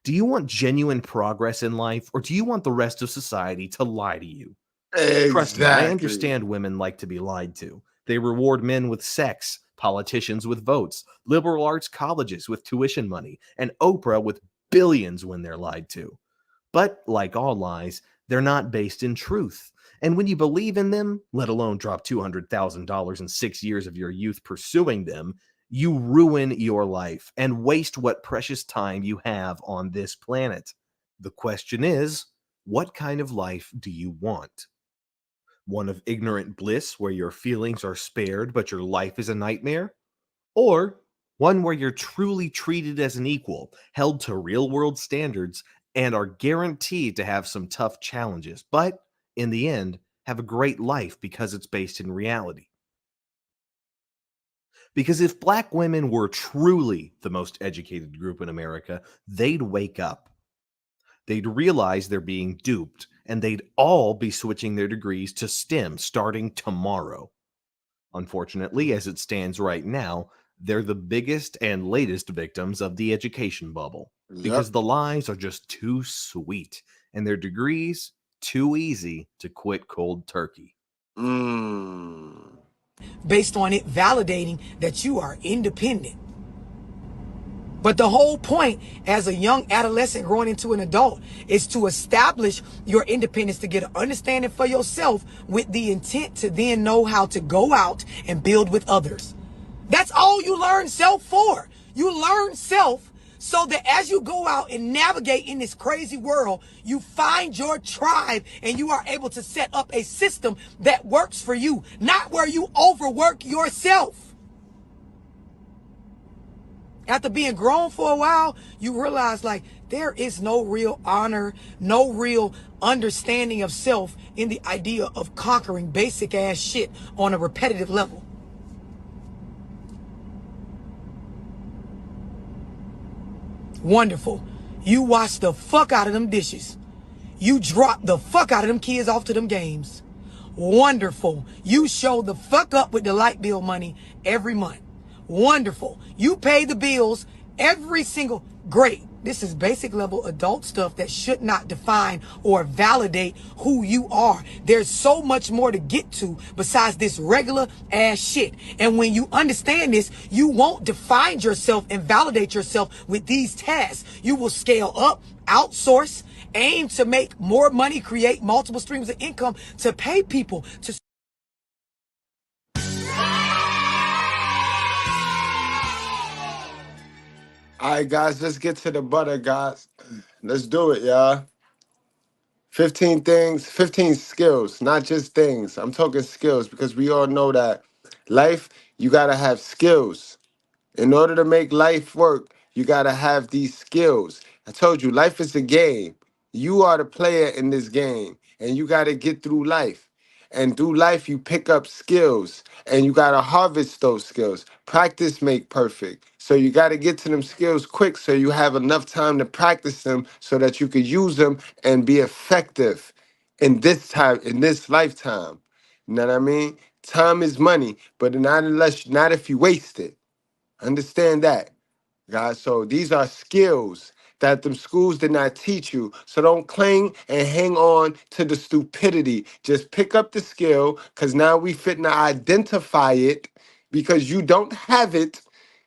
Do you want genuine progress in life or do you want the rest of society to lie to you? Trust me, I Exactly. understand women like to be lied to. They reward men with sex, politicians with votes, liberal arts colleges with tuition money, and Oprah with billions when they're lied to. But like all lies, they're not based in truth. And when you believe in them, let alone drop $200,000 in 6 years of your youth pursuing them, you ruin your life and waste what precious time you have on this planet. The question is, what kind of life do you want? One of ignorant bliss where your feelings are spared but your life is a nightmare? Or one where you're truly treated as an equal, held to real world standards, and are guaranteed to have some tough challenges, but in the end, have a great life because it's based in reality? Because if black women were truly the most educated group in America, they'd wake up. They'd realize they're being duped, and they'd all be switching their degrees to STEM starting tomorrow. Unfortunately, as it stands right now, they're the biggest and latest victims of the education bubble because the lies are just too sweet and their degrees too easy to quit cold turkey. Based on it validating that you are independent. But the whole point as a young adolescent growing into an adult is to establish your independence, to get an understanding for yourself with the intent to then know how to go out and build with others. That's all you learn self for. You learn self so that as you go out and navigate in this crazy world, you find your tribe and you are able to set up a system that works for you, not where you overwork yourself. After being grown for a while, you realize like there is no real honor, no real understanding of self in the idea of conquering basic ass shit on a repetitive level. Wonderful. You wash the fuck out of them dishes. You drop the fuck out of them kids off to them games. Wonderful. You show the fuck up with the light bill money every month. Wonderful. You pay the bills every single... Great. This is basic level adult stuff that should not define or validate who you are. There's so much more to get to besides this regular ass shit. And when you understand this, you won't define yourself and validate yourself with these tasks. You will scale up, outsource, aim to make more money, create multiple streams of income to pay people to... All right, guys, let's get to the butter, guys. Let's do it, y'all. 15 things, 15 skills, not just things. I'm talking skills because we all know that life, you got to have skills. In order to make life work, you got to have these skills. I told you, life is a game. You are the player in this game, and you got to get through life. And through life, you pick up skills, and you got to harvest those skills. Practice make perfect. So you got to get to them skills quick so you have enough time to practice them so that you could use them and be effective in this time, in this lifetime. You know what I mean? Time is money, but not if you waste it. Understand that, guys. So these are skills that them schools did not teach you. So don't cling and hang on to the stupidity. Just pick up the skill, because now we fitting to identify it because you don't have it.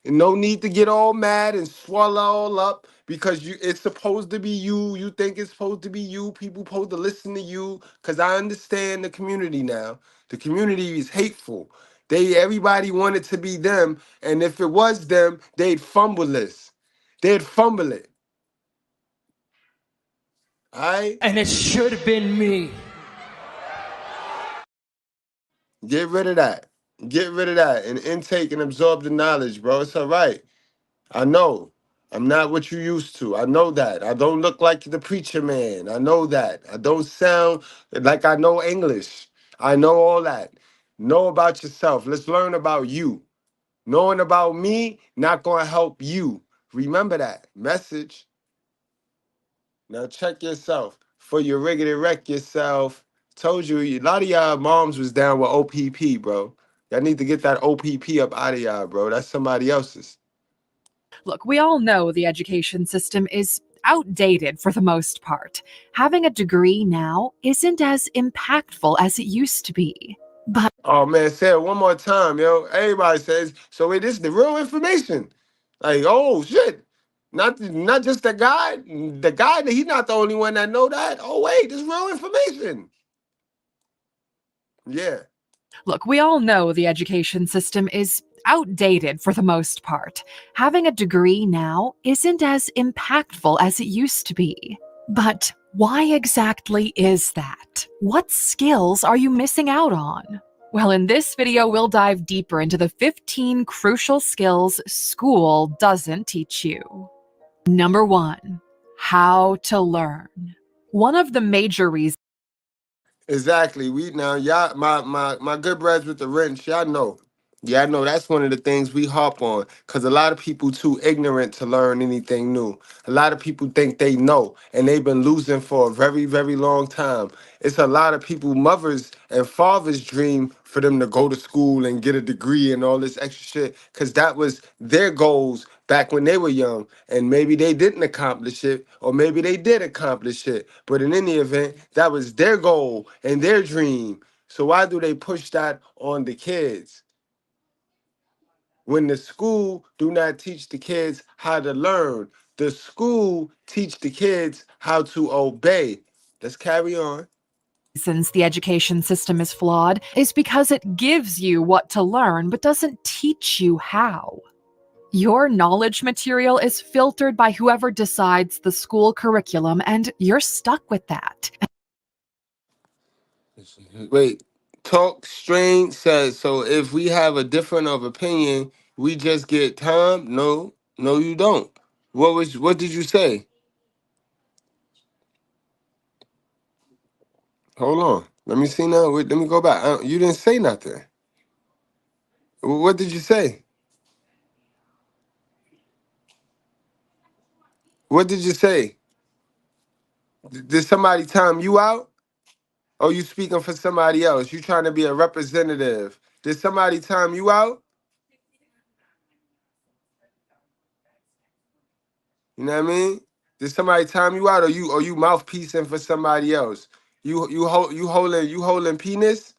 And no need to get all mad and swallow all up because it's supposed to be you. You think it's supposed to be you. People supposed to listen to you, because I understand the community now. The community is hateful. Everybody wanted to be them, and if it was them, they'd fumble this. They'd fumble it. All right? And it should have been me. Get rid of that. Get rid of that and intake and absorb the knowledge, bro. It's all right. I know. I'm not what you used to. I know that. I don't look like the preacher man. I know that. I don't sound like I know English. I know all that. Know about yourself. Let's learn about you. Knowing about me, not going to help you. Remember that message. Now check yourself. For your riggedy wreck yourself. Told you, a lot of y'all moms was down with OPP, bro. Y'all need to get that OPP up out of y'all, bro. That's somebody else's. Look, we all know the education system is outdated for the most part. Having a degree now isn't as impactful as it used to be. But Oh man, say it one more time, yo. Everybody says, so wait, this is the real information. Like, oh shit. Not just the guy. The guy, he's not the only one that know that. Oh wait, this is real information. Yeah. look, we all know the education system is outdated for the most part. Having a degree now isn't as impactful as it used to be. But why exactly is that? What skills are you missing out on? Well, in this video, we'll dive deeper into the 15 crucial skills school doesn't teach you. Number 1, how to learn. One of the major reasons Exactly. We now y'all my good brothers with the wrench, y'all know. Yeah, I know that's one of the things we harp on because a lot of people too ignorant to learn anything new. A lot of people think they know and they've been losing for a very, very long time. It's a lot of people, mothers and fathers dream for them to go to school and get a degree and all this extra shit because that was their goals back when they were young. And maybe they didn't accomplish it or maybe they did accomplish it. But in any event, that was their goal and their dream. So why do they push that on the kids? When the school do not teach the kids how to learn, the school teach the kids how to obey. Let's carry on. Since the education system is flawed is because it gives you what to learn but doesn't teach you how. Your knowledge material is filtered by whoever decides the school curriculum, and you're stuck with that. Wait, Talk Strange says, so if we have a different of opinion, we just get time? No, no, you don't. What did you say? Hold on. Let me see now. Wait, let me go back. You didn't say nothing. What did you say? What did you say? Did somebody time you out? Oh, you speaking for somebody else. You trying to be a representative. Did somebody time you out? You know what I mean? Did somebody time you out, or you mouthpiecing for somebody else? You holding penis?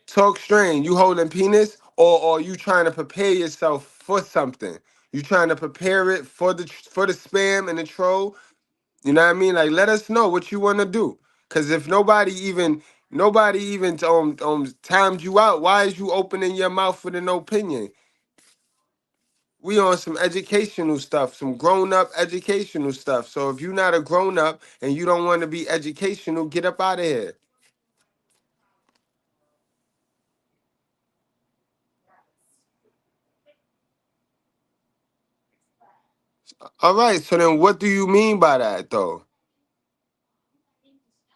Talk strange. You holding penis, or you trying to prepare yourself for something? You trying to prepare it for the spam and the troll? You know what I mean? Like, let us know what you want to do. Cause if nobody even timed you out, why is you opening your mouth with an opinion? We on some educational stuff, some grown up educational stuff. So if you're not a grown up and you don't want to be educational, get up out of here. All right. So then what do you mean by that though?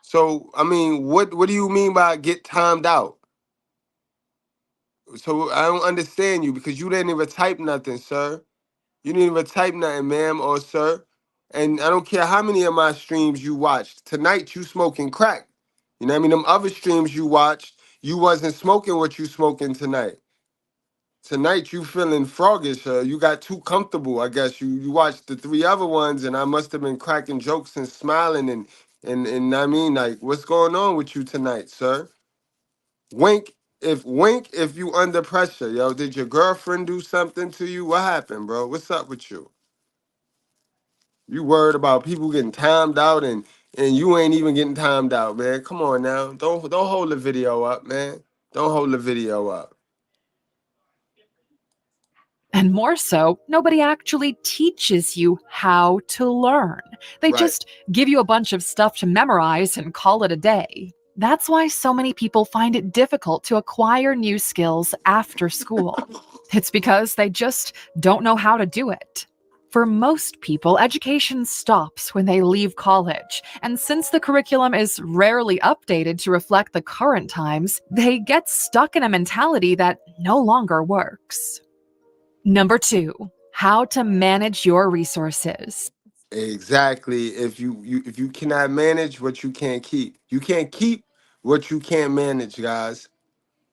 So I mean, what do you mean by get timed out? So I don't understand you because you didn't even type nothing, sir. You didn't even type nothing, ma'am or sir. And I don't care how many of my streams you watched. Tonight you smoking crack. You know what I mean? Them other streams you watched, you wasn't smoking what you smoking tonight. Tonight you feeling froggish. You got too comfortable, I guess. You watched the 3 other ones and I must have been cracking jokes and smiling and I mean, like, what's going on with you tonight, sir? Wink if you under pressure, yo. Did your girlfriend do something to you? What happened, bro? What's up with you? You worried about people getting timed out and you ain't even getting timed out, man. Come on now. Don't hold the video up, man. Don't hold the video up. And more so, nobody actually teaches you how to learn. They Right. just give you a bunch of stuff to memorize and call it a day. That's why so many people find it difficult to acquire new skills after school. It's because they just don't know how to do it. For most people, education stops when they leave college, and since the curriculum is rarely updated to reflect the current times, they get stuck in a mentality that no longer works. Number 2, how to manage your resources. Exactly. If you cannot manage what you can't keep, you can't keep what you can't manage, guys.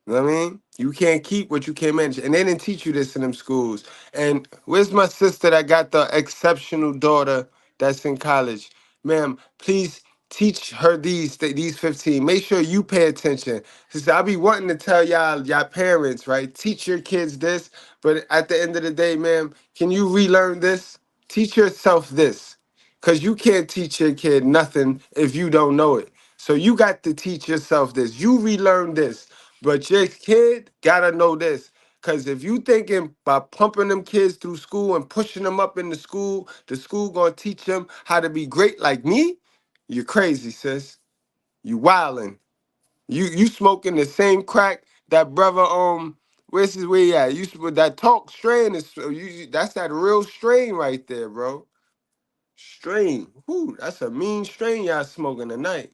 You know what I mean? You can't keep what you can't manage. And they didn't teach you this in them schools. And where's my sister that got the exceptional daughter that's in college? Ma'am, please teach her these 15. Make sure you pay attention. Sister, I be wanting to tell y'all parents, right? Teach your kids this. But at the end of the day, ma'am, can you relearn this? Teach yourself this. Because you can't teach your kid nothing if you don't know it. So you got to teach yourself this. You relearn this. But your kid gotta know this. Cause if you thinking by pumping them kids through school and pushing them up into school, the school gonna teach them how to be great like me, you're crazy, sis. You wildin'. You smoking the same crack that brother where's his way at? That talk strain is that's that real strain right there, bro. Strain. Whoo, that's a mean strain y'all smoking tonight.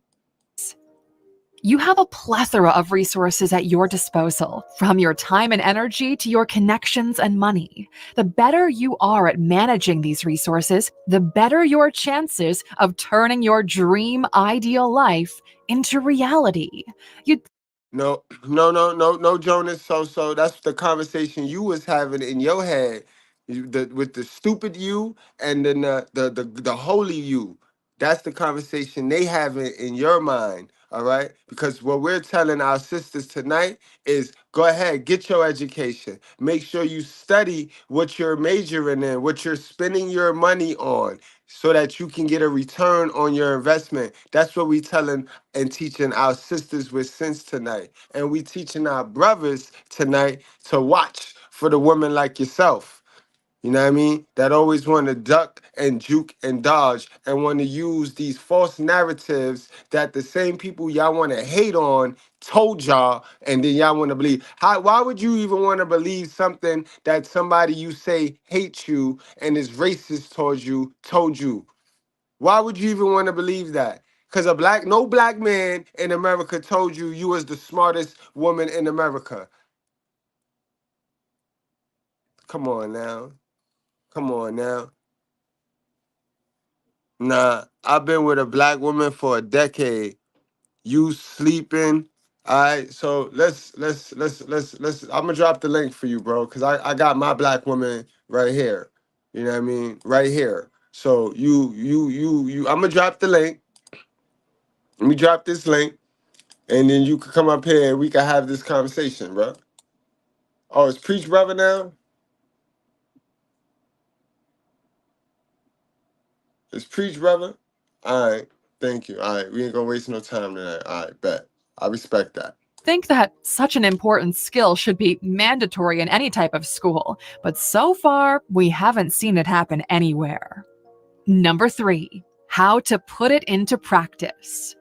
You have a plethora of resources at your disposal, from your time and energy to your connections and money. The better you are at managing these resources, the better your chances of turning your dream ideal life into reality. No, Jonas. So that's the conversation you was having in your head, with the stupid you and then the holy you. That's the conversation they having in your mind. All right, because what we're telling our sisters tonight is go ahead, get your education. Make sure you study what you're majoring in, what you're spending your money on, so that you can get a return on your investment. That's what we telling and teaching our sisters with sense tonight. And we teaching our brothers tonight to watch for the women like yourself. You know what I mean? That always want to duck and juke and dodge and want to use these false narratives that the same people y'all want to hate on told y'all, and then y'all want to believe. Why would you even want to believe something that somebody you say hates you and is racist towards you told you? Why would you even want to believe that? Because no black man in America told you you was the smartest woman in America. Come on now. Come on now. Nah, I've been with a black woman for a decade. You sleeping. All right, so let's I'm gonna drop the link for you, bro, because I got my black woman right here. You know what I mean? Right here. So I'm gonna drop the link. Let me drop this link, and then you can come up here and we can have this conversation, bro. Oh, it's Preach Brother now? It's Preach Brother? All right, thank you. All right, we ain't gonna waste no time tonight. All right, bet. I respect that. Think that such an important skill should be mandatory in any type of school, but so far, we haven't seen it happen anywhere. Number 3, how to put it into practice.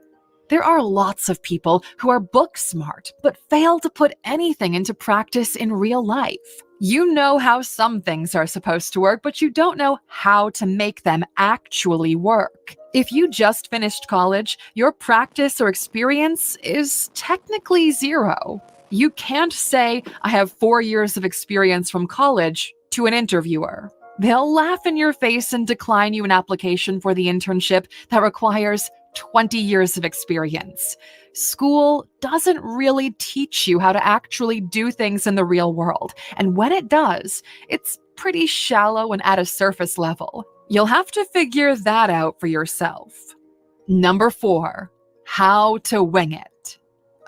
There are lots of people who are book smart, but fail to put anything into practice in real life. You know how some things are supposed to work, but you don't know how to make them actually work. If you just finished college, your practice or experience is technically 0. You can't say, I have 4 years of experience from college to an interviewer. They'll laugh in your face and decline you an application for the internship that requires 20 years of experience. School doesn't really teach you how to actually do things in the real world, and when it does, it's pretty shallow and at a surface level. You'll have to figure that out for yourself. Number 4, how to wing it.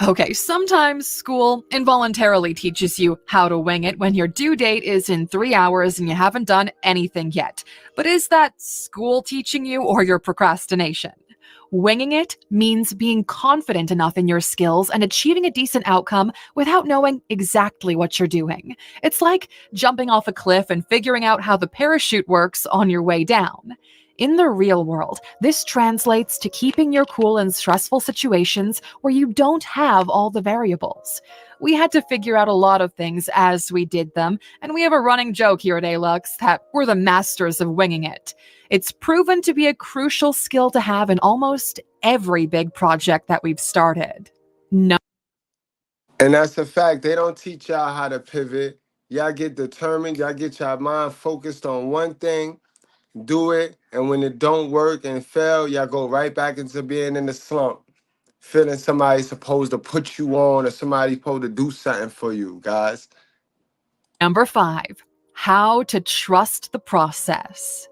Okay, sometimes school involuntarily teaches you how to wing it when your due date is in 3 hours and you haven't done anything yet. But is that school teaching you or your procrastination? Winging it means being confident enough in your skills and achieving a decent outcome without knowing exactly what you're doing. It's like jumping off a cliff and figuring out how the parachute works on your way down. In the real world, this translates to keeping your cool in stressful situations where you don't have all the variables. We had to figure out a lot of things as we did them, and we have a running joke here at ALUX that we're the masters of winging it. It's proven to be a crucial skill to have in almost every big project that we've started. No. And that's a fact. They don't teach y'all how to pivot. Y'all get determined. Y'all get your mind focused on one thing, do it, and when it don't work and fail, y'all go right back into being in the slump, feeling somebody's supposed to put you on or somebody's supposed to do something for you, guys. Number 5, how to trust the process.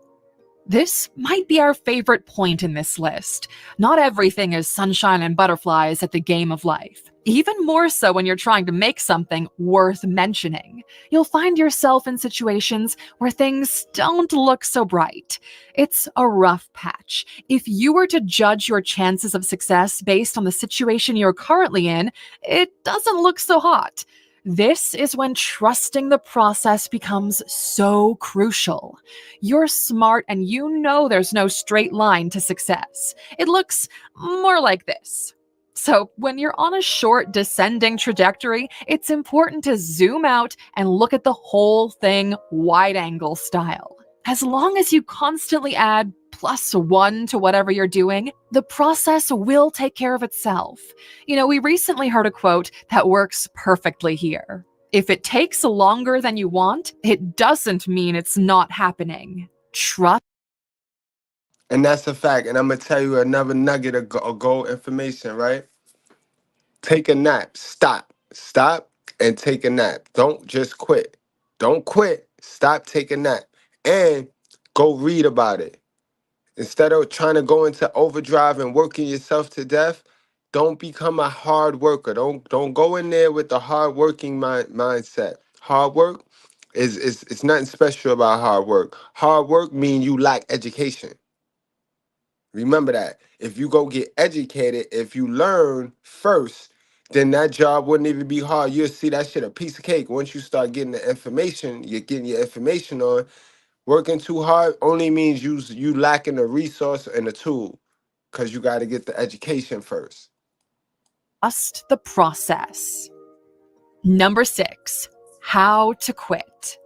This might be our favorite point in this list. Not everything is sunshine and butterflies at the game of life. Even more so when you're trying to make something worth mentioning. You'll find yourself in situations where things don't look so bright. It's a rough patch. If you were to judge your chances of success based on the situation you're currently in, it doesn't look so hot. This is when trusting the process becomes so crucial. You're smart and you know there's no straight line to success. It looks more like this. So when you're on a short descending trajectory, it's important to zoom out and look at the whole thing wide-angle style. As long as you constantly add +1 to whatever you're doing, the process will take care of itself. You know, we recently heard a quote that works perfectly here. If it takes longer than you want, it doesn't mean it's not happening. Trust. And that's a fact. And I'm going to tell you another nugget of gold information, right? Take a nap. Stop. Stop and take a nap. Don't just quit. Don't quit. Stop, take a nap. And go read about it. Instead of trying to go into overdrive and working yourself to death, don't become a hard worker. Don't go in there with the hard working mindset. Hard work is nothing special about hard work. Hard work means you lack education. Remember that. If you go get educated, if you learn first, then that job wouldn't even be hard. You'll see that shit a piece of cake. Once you start getting the information, you're getting your information on. Working too hard only means you lacking a resource and a tool, because you got to get the education first. Trust the process. Number 6, how to quit.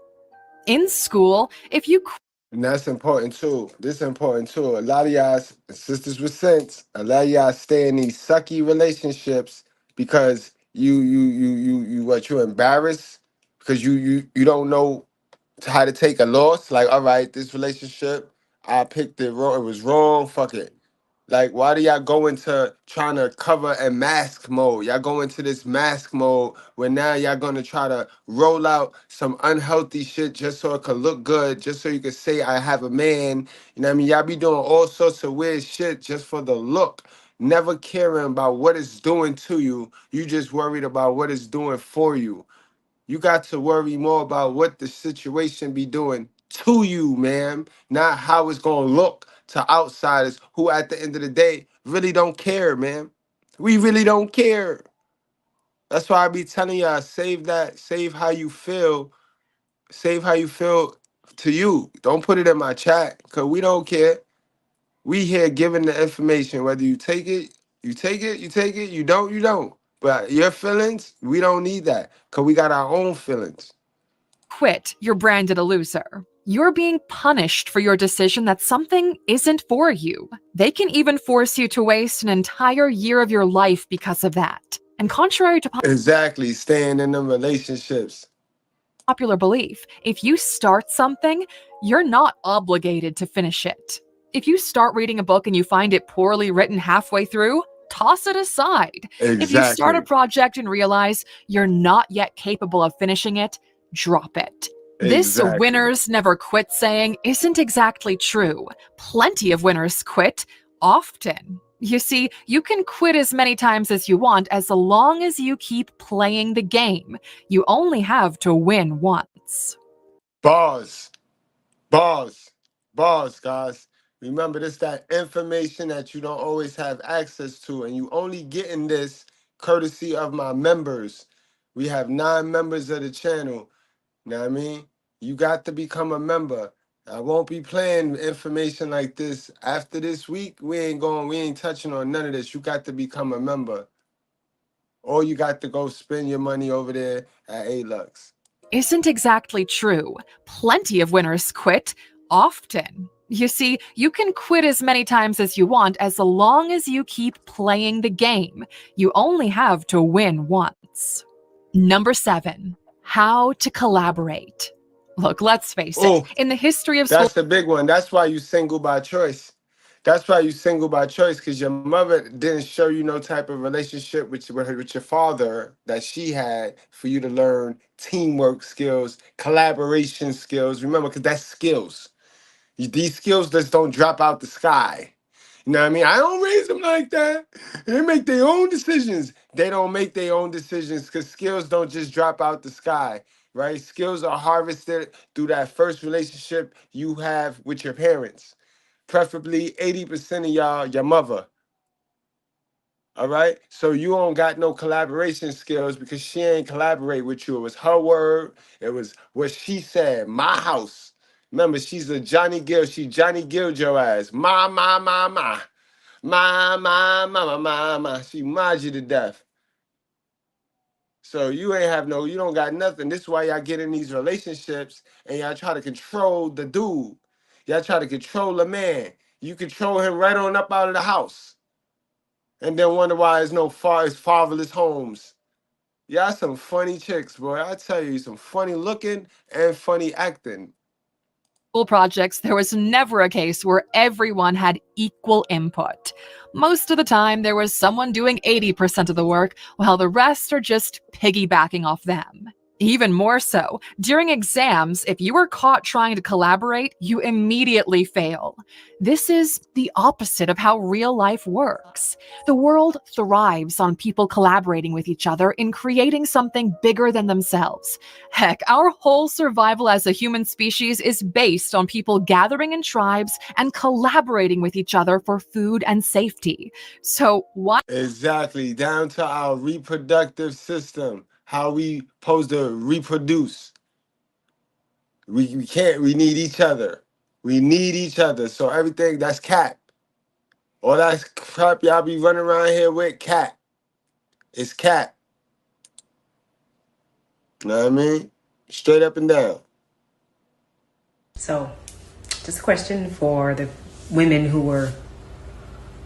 In school, if you And that's important too. This is important too. A lot of y'all sisters with sense, a lot of y'all stay in these sucky relationships because you're embarrassed because you don't know how to take a loss. Like, all right, this relationship, I picked it wrong. It was wrong. Fuck it. Like, why do y'all go into trying to cover and mask mode? Y'all go into this mask mode where now y'all gonna try to roll out some unhealthy shit just so it could look good, just so you could say I have a man. You know what I mean? Y'all be doing all sorts of weird shit just for the look, never caring about what it's doing to you. You just worried about what it's doing for you. You got to worry more about what the situation be doing to you, man, not how it's gonna look to outsiders who at the end of the day really don't care, man. We really don't care. That's why I be telling y'all, save that, save how you feel, save how you feel to you. Don't put it in my chat, because we don't care. We here giving the information, whether you take it, you take it, you take it, you don't, you don't. But your feelings, we don't need that, because we got our own feelings. quit, you're branded a loser. You're being punished for your decision that something isn't for you. They can even force you to waste an entire year of your life because of that. And contrary to Exactly, staying in them relationships. Popular belief, if you start something, you're not obligated to finish it. If you start reading a book and you find it poorly written halfway through, toss it aside. If you start a project and realize you're not yet capable of finishing it, drop it. This winners never quit saying isn't exactly true. Plenty of winners quit, often. You see, you can quit as many times as you want as long as you keep playing the game. You only have to win once. Bars, bars, bars, guys. Remember, this that information that you don't always have access to, and you only getting this courtesy of my members. We have 9 members of the channel. You know what I mean? You got to become a member. I won't be playing information like this. After this week, we ain't touching on none of this. You got to become a member. Or you got to go spend your money over there at A-Lux. Isn't exactly true. Plenty of winners quit, often. You see, you can quit as many times as you want as long as you keep playing the game. You only have to win once. Number 7, how to collaborate. Look, let's face it, in the history of That's the big one. That's why you single by choice. That's why you single by choice, because your mother didn't show you no type of relationship with your father that she had for you to learn teamwork skills, collaboration skills. Remember, because that's skills. These skills just don't drop out the sky. You know what I mean? I don't raise them like that. They make their own decisions. They don't make their own decisions because skills don't just drop out the sky, right? Skills are harvested through that first relationship you have with your parents. Preferably 80% of y'all, your mother. All right? So you don't got no collaboration skills because she ain't collaborate with you. It was her word. It was what she said. My house. Remember, she's a Johnny Gill. She Johnny Gilled your ass. Ma. She mods you to death. So you don't got nothing. This is why y'all get in these relationships and y'all try to control the dude. Y'all try to control the man. You control him right on up out of the house. And then wonder why there's no fatherless homes. Y'all some funny chicks, boy. I tell you, some funny looking and funny acting. projects, there was never a case where everyone had equal input. Most of the time, there was someone doing 80% of the work, while the rest are just piggybacking off them. Even more so, during exams, if you were caught trying to collaborate, you immediately fail. This is the opposite of how real life works. The world thrives on people collaborating with each other in creating something bigger than themselves. Heck, our whole survival as a human species is based on people gathering in tribes and collaborating with each other for food and safety. So why? Exactly, down to our reproductive system. How we supposed to reproduce. We need each other. We need each other. So everything that's cap. All that crap y'all be running around here with, cap. It's cap. You know what I mean? Straight up and down. So, just a question for the women who were,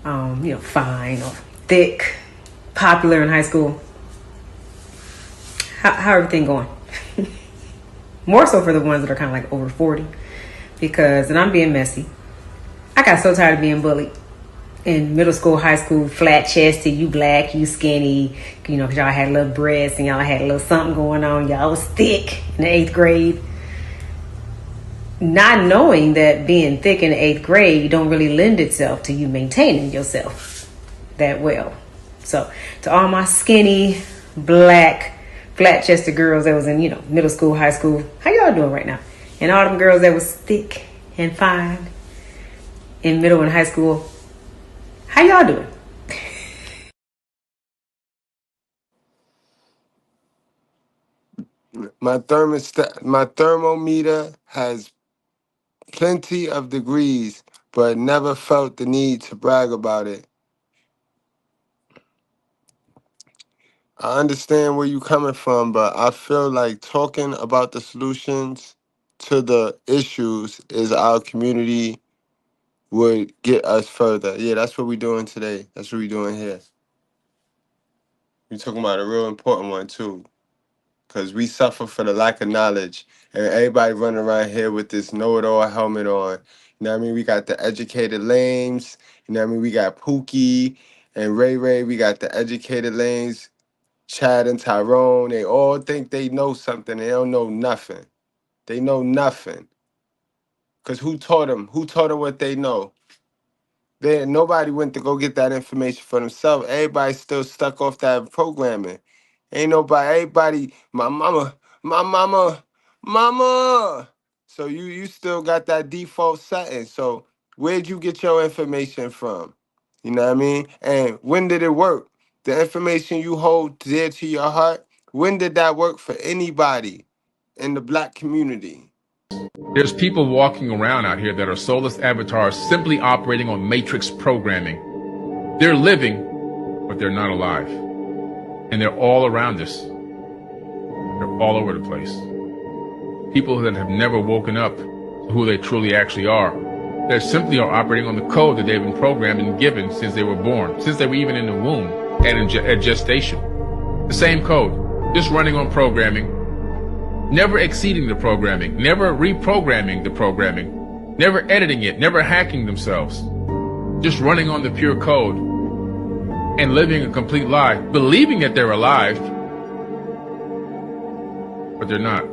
fine or thick, popular in high school. How everything going? More so for the ones that are kind of like over 40. Because, and I'm being messy, I got so tired of being bullied. In middle school, high school, flat chested, you black, you skinny, because y'all had little breasts and y'all had a little something going on. Y'all was thick in the 8th grade. Not knowing that being thick in the 8th grade don't really lend itself to you maintaining yourself that well. So, to all my skinny, black, flat-chested girls that was in, middle school, high school, how y'all doing right now? And all them girls that was thick and fine in middle and high school, how y'all doing? My thermometer has plenty of degrees, but never felt the need to brag about it. I understand where you're coming from, but I feel like talking about the solutions to the issues is our community would get us further. Yeah, that's what we're doing today. That's what we're doing here. We're talking about a real important one too, because we suffer for the lack of knowledge, and everybody running around here with this know-it-all helmet on. You know what I mean? We got the educated lames. You know what I mean? We got Pookie and Ray Ray. We got the educated lanes. Chad and Tyrone, they all think they know something. They don't know nothing. They know nothing. Because who taught them? Who taught them what they know? Nobody went to go get that information for themselves. Everybody's still stuck off that programming. Everybody, mama. So you still got that default setting. So where'd you get your information from? You know what I mean? And when did it work? The information you hold dear to your heart, when did that work for anybody in the black community? There's people walking around out here that are soulless avatars simply operating on matrix programming. They're living, but they're not alive. And they're all around us. They're all over the place. People that have never woken up to who they truly actually are. They simply are operating on the code that they've been programmed and given since they were born, since they were even in the womb and at gestation. The same code, just running on programming. Never exceeding the programming, never reprogramming the programming, never editing it, never hacking themselves. Just running on the pure code and living a complete lie, believing that they're alive, but they're not.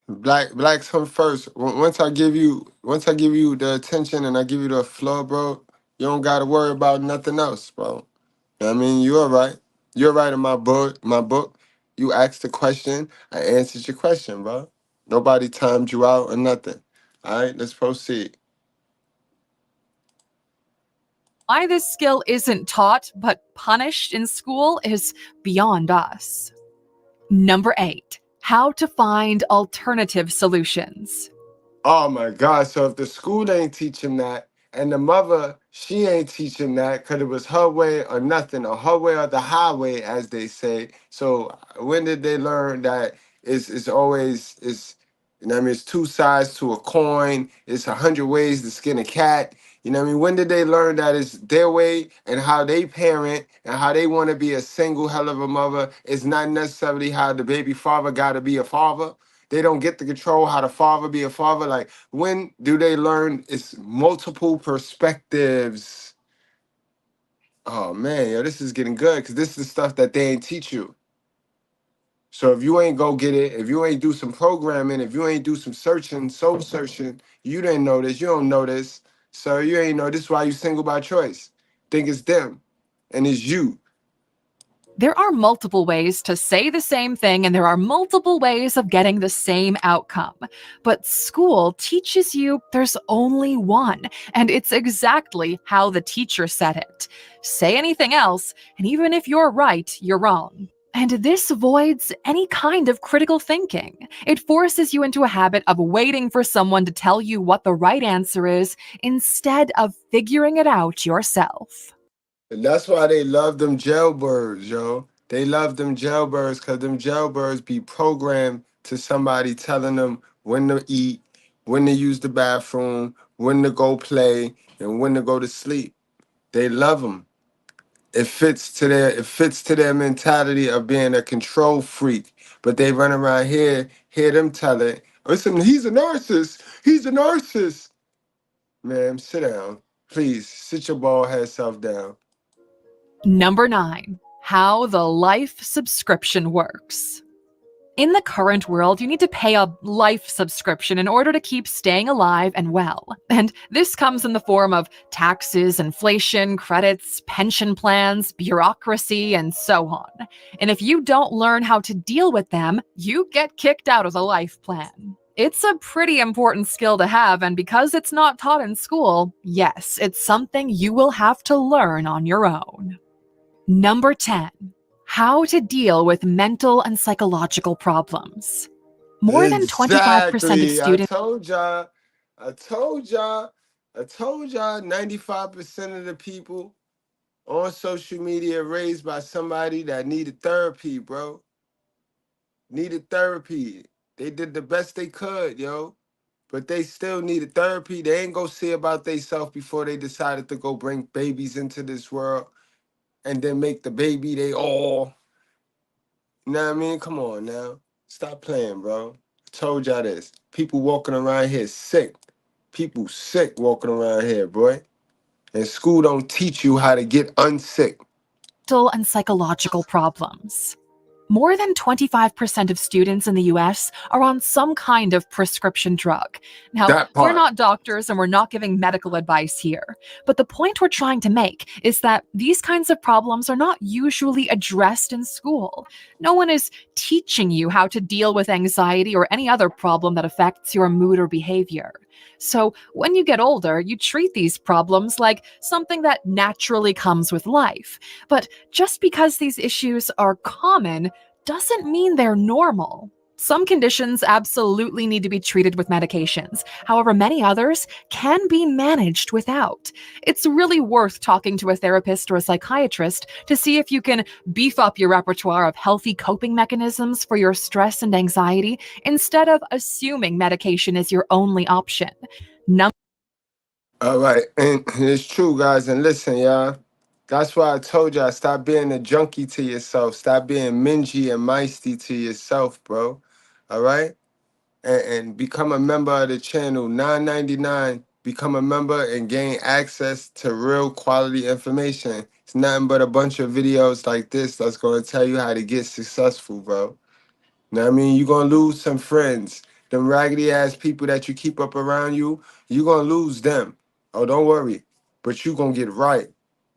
Blacks come first. Once I give you the attention and I give you the floor, bro, you don't gotta worry about nothing else, bro. I mean, you're all right. You're right in my book. You asked the question, I answered your question, bro. Nobody timed you out or nothing. All right, let's proceed. Why this skill isn't taught but punished in school is beyond us. Number 8, how to find alternative solutions. Oh my God. So if the school ain't teaching that and the mother, she ain't teaching that because it was her way or nothing, or her way or the highway, as they say. So when did they learn that it's always, you know what I mean, it's two sides to a coin, it's 100 ways to skin a cat. You know what I mean? When did they learn that it's their way and how they parent and how they want to be a single hell of a mother is not necessarily how the baby father got to be a father? They don't get to control how the father be a father. Like, when do they learn it's multiple perspectives? Oh man, yo, this is getting good because this is stuff that they ain't teach you. So if you ain't go get it, if you ain't do some programming, if you ain't do some searching, soul searching, you didn't know this, you don't know this. So you ain't know this is why you single by choice. Think it's them and it's you. There are multiple ways to say the same thing, and there are multiple ways of getting the same outcome. But school teaches you there's only one, and it's exactly how the teacher said it. Say anything else, and even if you're right, you're wrong. And this avoids any kind of critical thinking. It forces you into a habit of waiting for someone to tell you what the right answer is instead of figuring it out yourself. And that's why they love them jailbirds, yo. They love them jailbirds because them jailbirds be programmed to somebody telling them when to eat, when to use the bathroom, when to go play, and when to go to sleep. They love them. It fits to their mentality of being a control freak. But they run around here, hear them tell it. Listen, he's a narcissist. He's a narcissist. Man, sit down. Please, sit your bald head self down. Number 9, how the life subscription works. In the current world, you need to pay a life subscription in order to keep staying alive and well. And this comes in the form of taxes, inflation, credits, pension plans, bureaucracy, and so on. And if you don't learn how to deal with them, you get kicked out of the life plan. It's a pretty important skill to have, and because it's not taught in school, yes, it's something you will have to learn on your own. Number 10, how to deal with mental and psychological problems. More than 25% of students. I told y'all, 95% of the people on social media raised by somebody that needed therapy, bro. Needed therapy. They did the best they could, yo. But they still needed therapy. They ain't go see about themselves before they decided to go bring babies into this world and then make the baby they all. You know what I mean? Come on now. Stop playing, bro. I told y'all this. People walking around here sick. People sick walking around here, boy. And school don't teach you how to get unsick. Mental and psychological problems. More than 25% of students in the US are on some kind of prescription drug. Now, we're not doctors and we're not giving medical advice here, but the point we're trying to make is that these kinds of problems are not usually addressed in school. No one is teaching you how to deal with anxiety or any other problem that affects your mood or behavior. So when you get older, you treat these problems like something that naturally comes with life. But just because these issues are common doesn't mean they're normal. Some conditions absolutely need to be treated with medications. However, many others can be managed without. It's really worth talking to a therapist or a psychiatrist to see if you can beef up your repertoire of healthy coping mechanisms for your stress and anxiety instead of assuming medication is your only option. All right, and it's true, guys. And listen, y'all. That's why I told y'all, stop being a junkie to yourself. Stop being mingy and meisty to yourself, bro. All right? And become a member of the channel. $9.99. Become a member and gain access to real quality information. It's nothing but a bunch of videos like this that's going to tell you how to get successful, bro. Know what I mean? You're going to lose some friends. Them raggedy ass people that you keep up around you, you're going to lose them. Oh, don't worry. But you going to get right.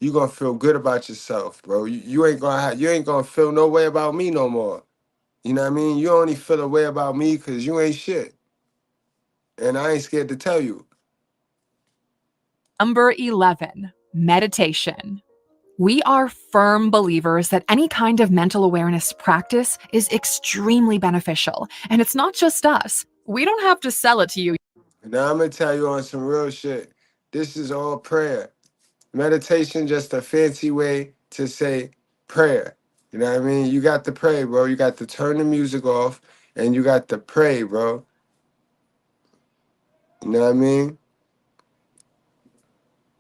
You going to feel good about yourself, bro. You ain't going to you ain't going to feel no way about me no more. You know what I mean? You only feel a way about me because you ain't shit. And I ain't scared to tell you. Number 11, meditation. We are firm believers that any kind of mental awareness practice is extremely beneficial. And it's not just us. We don't have to sell it to you. Now I'm going to tell you on some real shit. This is all prayer. Meditation just a fancy way to say prayer. You know what I mean? You got to pray, bro. You got to turn the music off and you got to pray, bro. You know what I mean?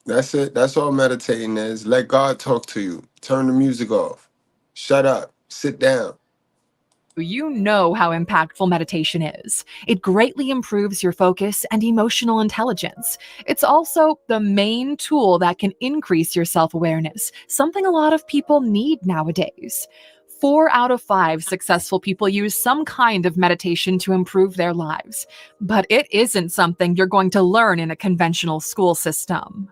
That's it. That's all meditating is. Let God talk to you. Turn the music off. Shut up. Sit down. You know how impactful meditation is. It greatly improves your focus and emotional intelligence. It's also the main tool that can increase your self-awareness, something a lot of people need nowadays. 4 out of 5 successful people use some kind of meditation to improve their lives. But it isn't something you're going to learn in a conventional school system.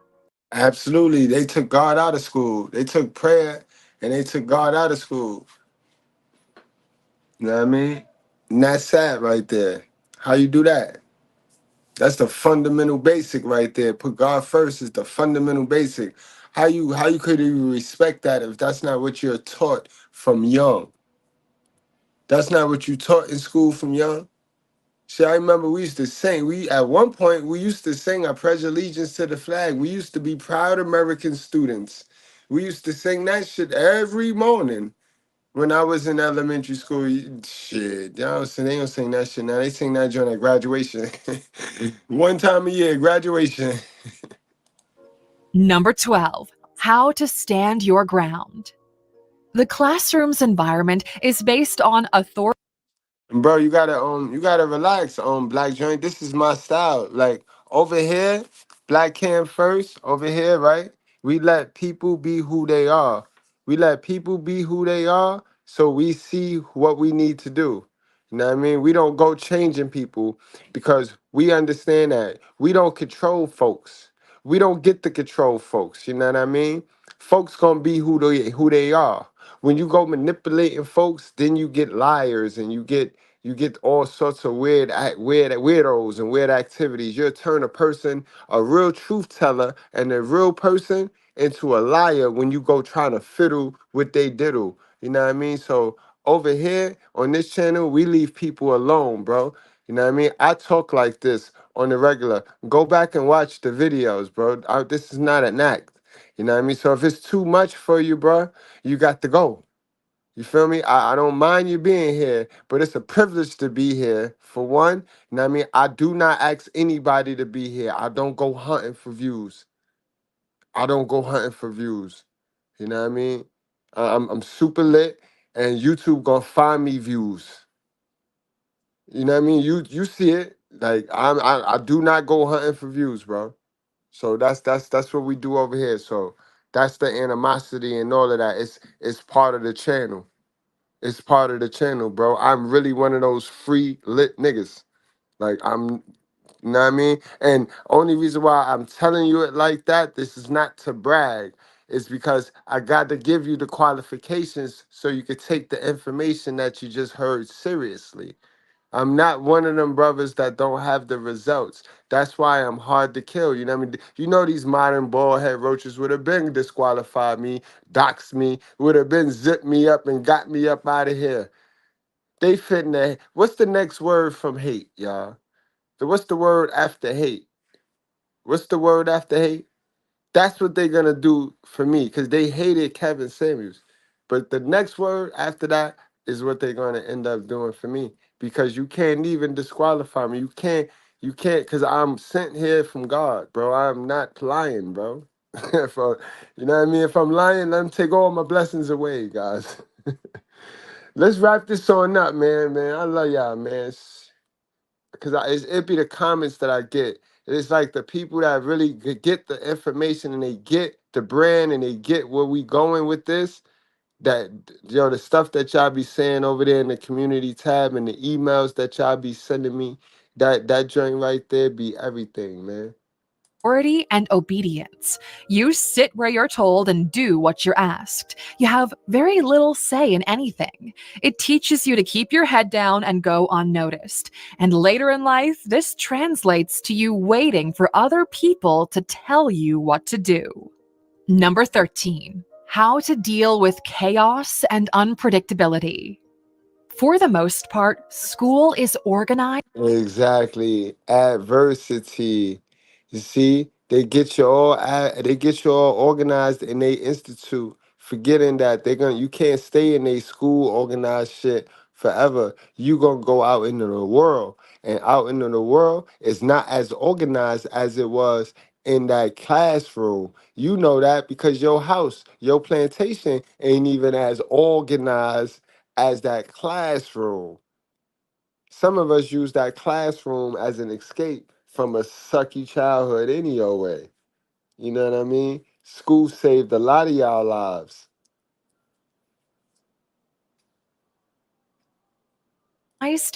Absolutely. They took God out of school. They took prayer and they took God out of school. You know what I mean? And that's sad right there. How you do that? That's the fundamental basic right there. Put God first is the fundamental basic. How you could even respect that if that's not what you're taught from young? That's not what you taught in school from young. See, I remember we used to sing. We at one point we used to sing I pledge allegiance to the flag. We used to be proud American students. We used to sing that shit every morning. When I was in elementary school, shit, y'all they don't sing that shit now. They sing that during at graduation. One time a year, graduation. Number 12, how to stand your ground. The classroom's environment is based on authority. Bro, you gotta relax, Black Joint. This is my style. Like over here, Black Cam first. Over here, right? We let people be who they are. We let people be who they are, so we see what we need to do. You know what I mean? We don't go changing people because we understand that we don't control folks. We don't get to control folks. You know what I mean? Folks gonna be who they are. When you go manipulating folks, then you get liars and you get all sorts of weirdos and weird activities. You'll turn a person, a real truth teller, and a real person into a liar when you go trying to fiddle with they diddle. You know what I mean? So over here on this channel, we leave people alone, bro. You know what I mean? I talk like this on the regular. Go back and watch the videos, bro. This is not an act. You know what I mean? So if it's too much for you, bro, you got to go. You feel me? I don't mind you being here, but it's a privilege to be here. For one, you know what I mean? I do not ask anybody to be here. I don't go hunting for views. I don't go hunting for views. You know what I mean? I'm super lit, and YouTube gonna find me views. You know what I mean? You see it. Like I do not go hunting for views, bro. So that's what we do over here. So that's the animosity and all of that. It's part of the channel. It's part of the channel, bro. I'm really one of those free lit niggas. Like you know what I mean? And only reason why I'm telling you it like that, this is not to brag. It's because I got to give you the qualifications so you could take the information that you just heard seriously. I'm not one of them brothers that don't have the results. That's why I'm hard to kill. You know what I mean? You know these modern bald head roaches would have been disqualified me, doxed me, would have been zipped me up and got me up out of here. They fitting that. What's the next word from hate, y'all? What's the word after hate? What's the word after hate? That's what they're gonna do for me because they hated Kevin Samuels. But the next word after that is what they're gonna end up doing for me because you can't even disqualify me. You can't, because I'm sent here from God, bro. I'm not lying, bro. if I, you know what I mean? If I'm lying, let them take all my blessings away, guys. Let's wrap this on up, man. Man, I love y'all, man. Because it be the comments that I get. It's like the people that really get the information and they get the brand and they get where we going with this. That, the stuff that y'all be saying over there in the community tab and the emails that y'all be sending me, that joint right there be everything, man. Authority and obedience. You sit where you're told and do what you're asked. You have very little say in anything. It teaches you to keep your head down and go unnoticed. And later in life, this translates to you waiting for other people to tell you what to do. Number 13. How to deal with chaos and unpredictability. For the most part, school is organized. Exactly. Adversity. You see, they get you all organized in they institute, forgetting that you can't stay in a school organized shit forever. You gonna go out into the world. And out into the world is not as organized as it was in that classroom. You know that because your house, your plantation ain't even as organized as that classroom. Some of us use that classroom as an escape from a sucky childhood any old way. You know what I mean? School saved a lot of y'all lives.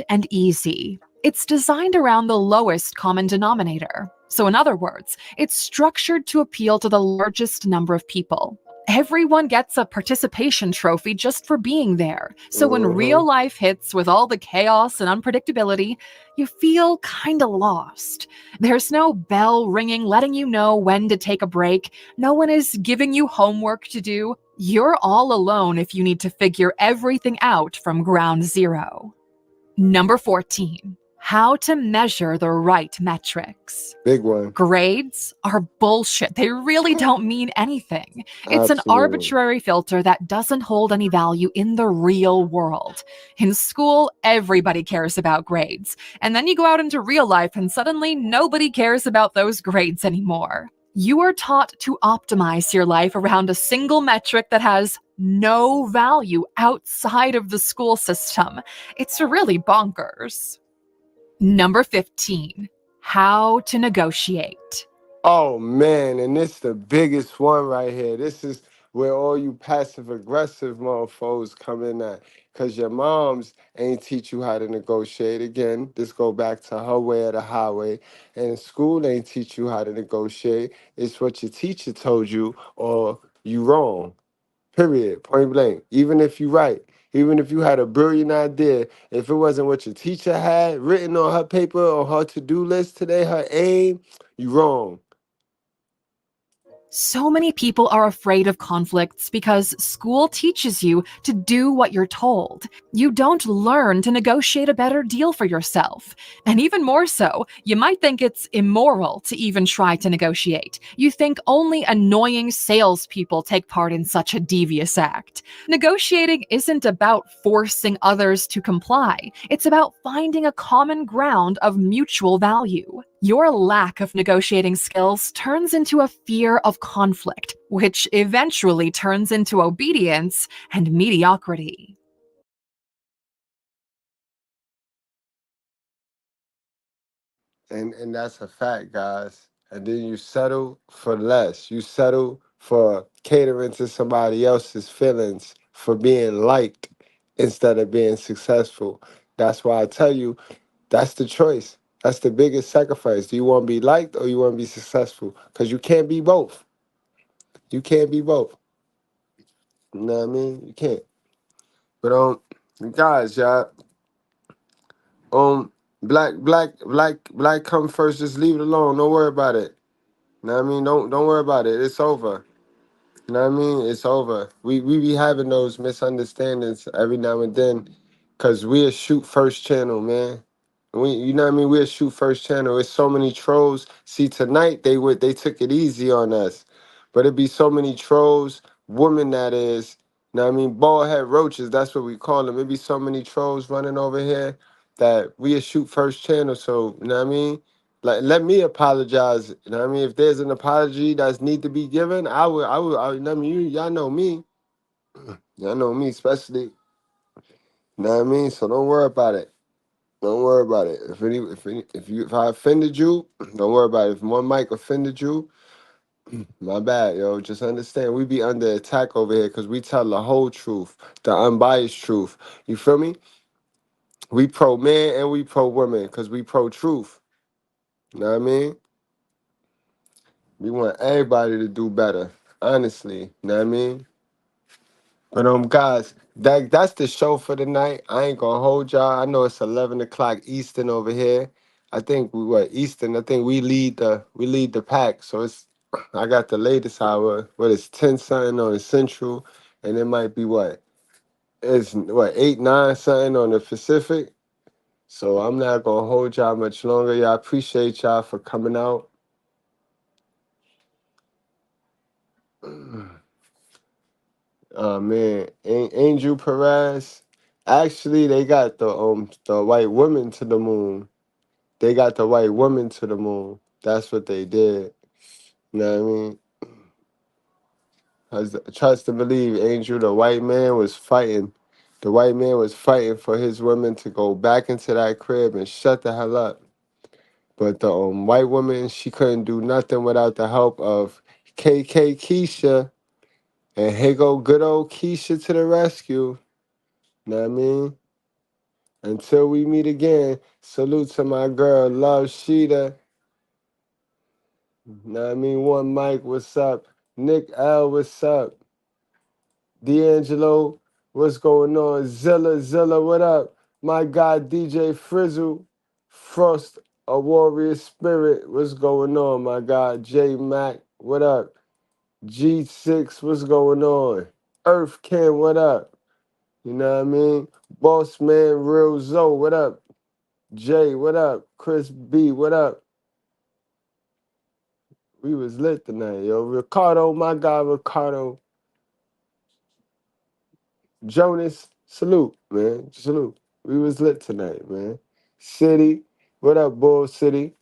And easy. It's designed around the lowest common denominator. So, in other words, it's structured to appeal to the largest number of people. Everyone gets a participation trophy just for being there. So, when real life hits with all the chaos and unpredictability, you feel kinda lost. There's no bell ringing letting you know when to take a break. No one is giving you homework to do. You're all alone if you need to figure everything out from ground zero. Number 14. How to measure the right metrics. Big one. Grades are bullshit. They really don't mean anything. It's an Absolutely. arbitrary filter that doesn't hold any value in the real world. In school, everybody cares about grades. And then you go out into real life and suddenly nobody cares about those grades anymore. You are taught to optimize your life around a single metric that has no value outside of the school system. It's really bonkers. Number 15. How to negotiate. Oh man, and this the biggest one right here. This is where all you passive aggressive motherfuckers come in at. Cause your moms ain't teach you how to negotiate. Again, this go back to her way or the highway. And school ain't teach you how to negotiate. It's what your teacher told you or you wrong. Period. Point blank. Even if you right. Even if you had a brilliant idea, if it wasn't what your teacher had written on her paper or her to-do list today, her aim, you wrong. So many people are afraid of conflicts because school teaches you to do what you're told. You don't learn to negotiate a better deal for yourself. And even more so, you might think it's immoral to even try to negotiate. You think only annoying salespeople take part in such a devious act. Negotiating isn't about forcing others to comply. It's about finding a common ground of mutual value. Your lack of negotiating skills turns into a fear of conflict, which eventually turns into obedience and mediocrity. And that's a fact, guys. And then you settle for less. You settle for catering to somebody else's feelings, for being liked instead of being successful. That's why I tell you, that's the choice. That's the biggest sacrifice. Do you want to be liked or you want to be successful? Because you can't be both. You can't be both. You know what I mean? You can't. But guys, y'all, black come first. Just leave it alone. Don't worry about it. You know what I mean? Don't worry about it. It's over. You know what I mean? It's over. We be having those misunderstandings every now and then, Cause we'll shoot first channel, man. You know what I mean? We'll shoot first channel. It's so many trolls. See, tonight they took it easy on us. But it'd be so many trolls, women that is, you know what I mean? Bald head roaches, that's what we call them. It'd be so many trolls running over here that we'll shoot first channel. So, you know what I mean? Like, let me apologize. You know what I mean? If there's an apology that's need to be given, I would, you know what I mean? Y'all know me. Y'all know me, especially. You know what I mean? So don't worry about it. Don't worry about it. If I offended you, don't worry about it. If one mic offended you, my bad, yo. Just understand we be under attack over here because we tell the whole truth, the unbiased truth. You feel me? We pro man and we pro women because we pro truth. You know what I mean? We want everybody to do better. Honestly, you know what I mean? But guys, that's the show for tonight. I ain't gonna hold y'all. I know it's 11 o'clock Eastern over here. I think Eastern. I think we lead the pack. So I got the latest hour. What is 10 something on the Central, and it might be it's 8 9 something on the Pacific. So I'm not gonna hold y'all much longer. Y'all appreciate y'all for coming out. Oh man, Angel Perez. Actually, they got the white woman to the moon. They got the white woman to the moon. That's what they did. You know what I mean? Trust and believe, Angel. The white man was fighting. The white man was fighting for his women to go back into that crib and shut the hell up. But the white woman, she couldn't do nothing without the help of KK Keisha. And here go good old Keisha to the rescue. Know what I mean? Until we meet again, salute to my girl, Love Sheeta. Know what I mean? One Mike, what's up? Nick L, what's up? D'Angelo, what's going on? Zilla, what up? My guy, DJ Frizzle. Frost, a warrior spirit, what's going on? My guy, J Mac, what up? G6, what's going on? Earth Ken, what up? You know what I mean? Boss Man, Real Zoe, what up? Jay, what up? Chris B, what up? We was lit tonight, yo. Ricardo, my guy, Ricardo. Jonas, salute, man. Salute. We was lit tonight, man. City, what up, Bull City?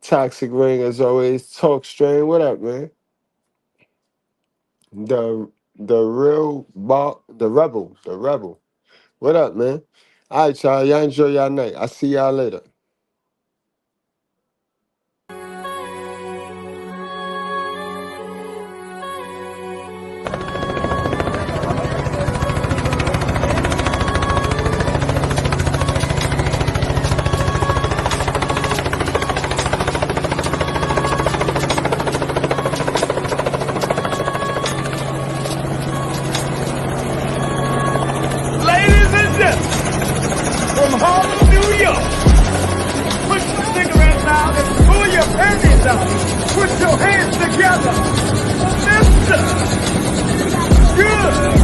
Toxic Ring, as always. Talk Strain, what up, man? The rebel. What up, man? All right, y'all. Y'all enjoy y'all night. I'll see y'all later. Ladies and gentlemen, from Harlem, New York, put your cigarettes out and pull your panties out. Put your hands together for Mr. Good.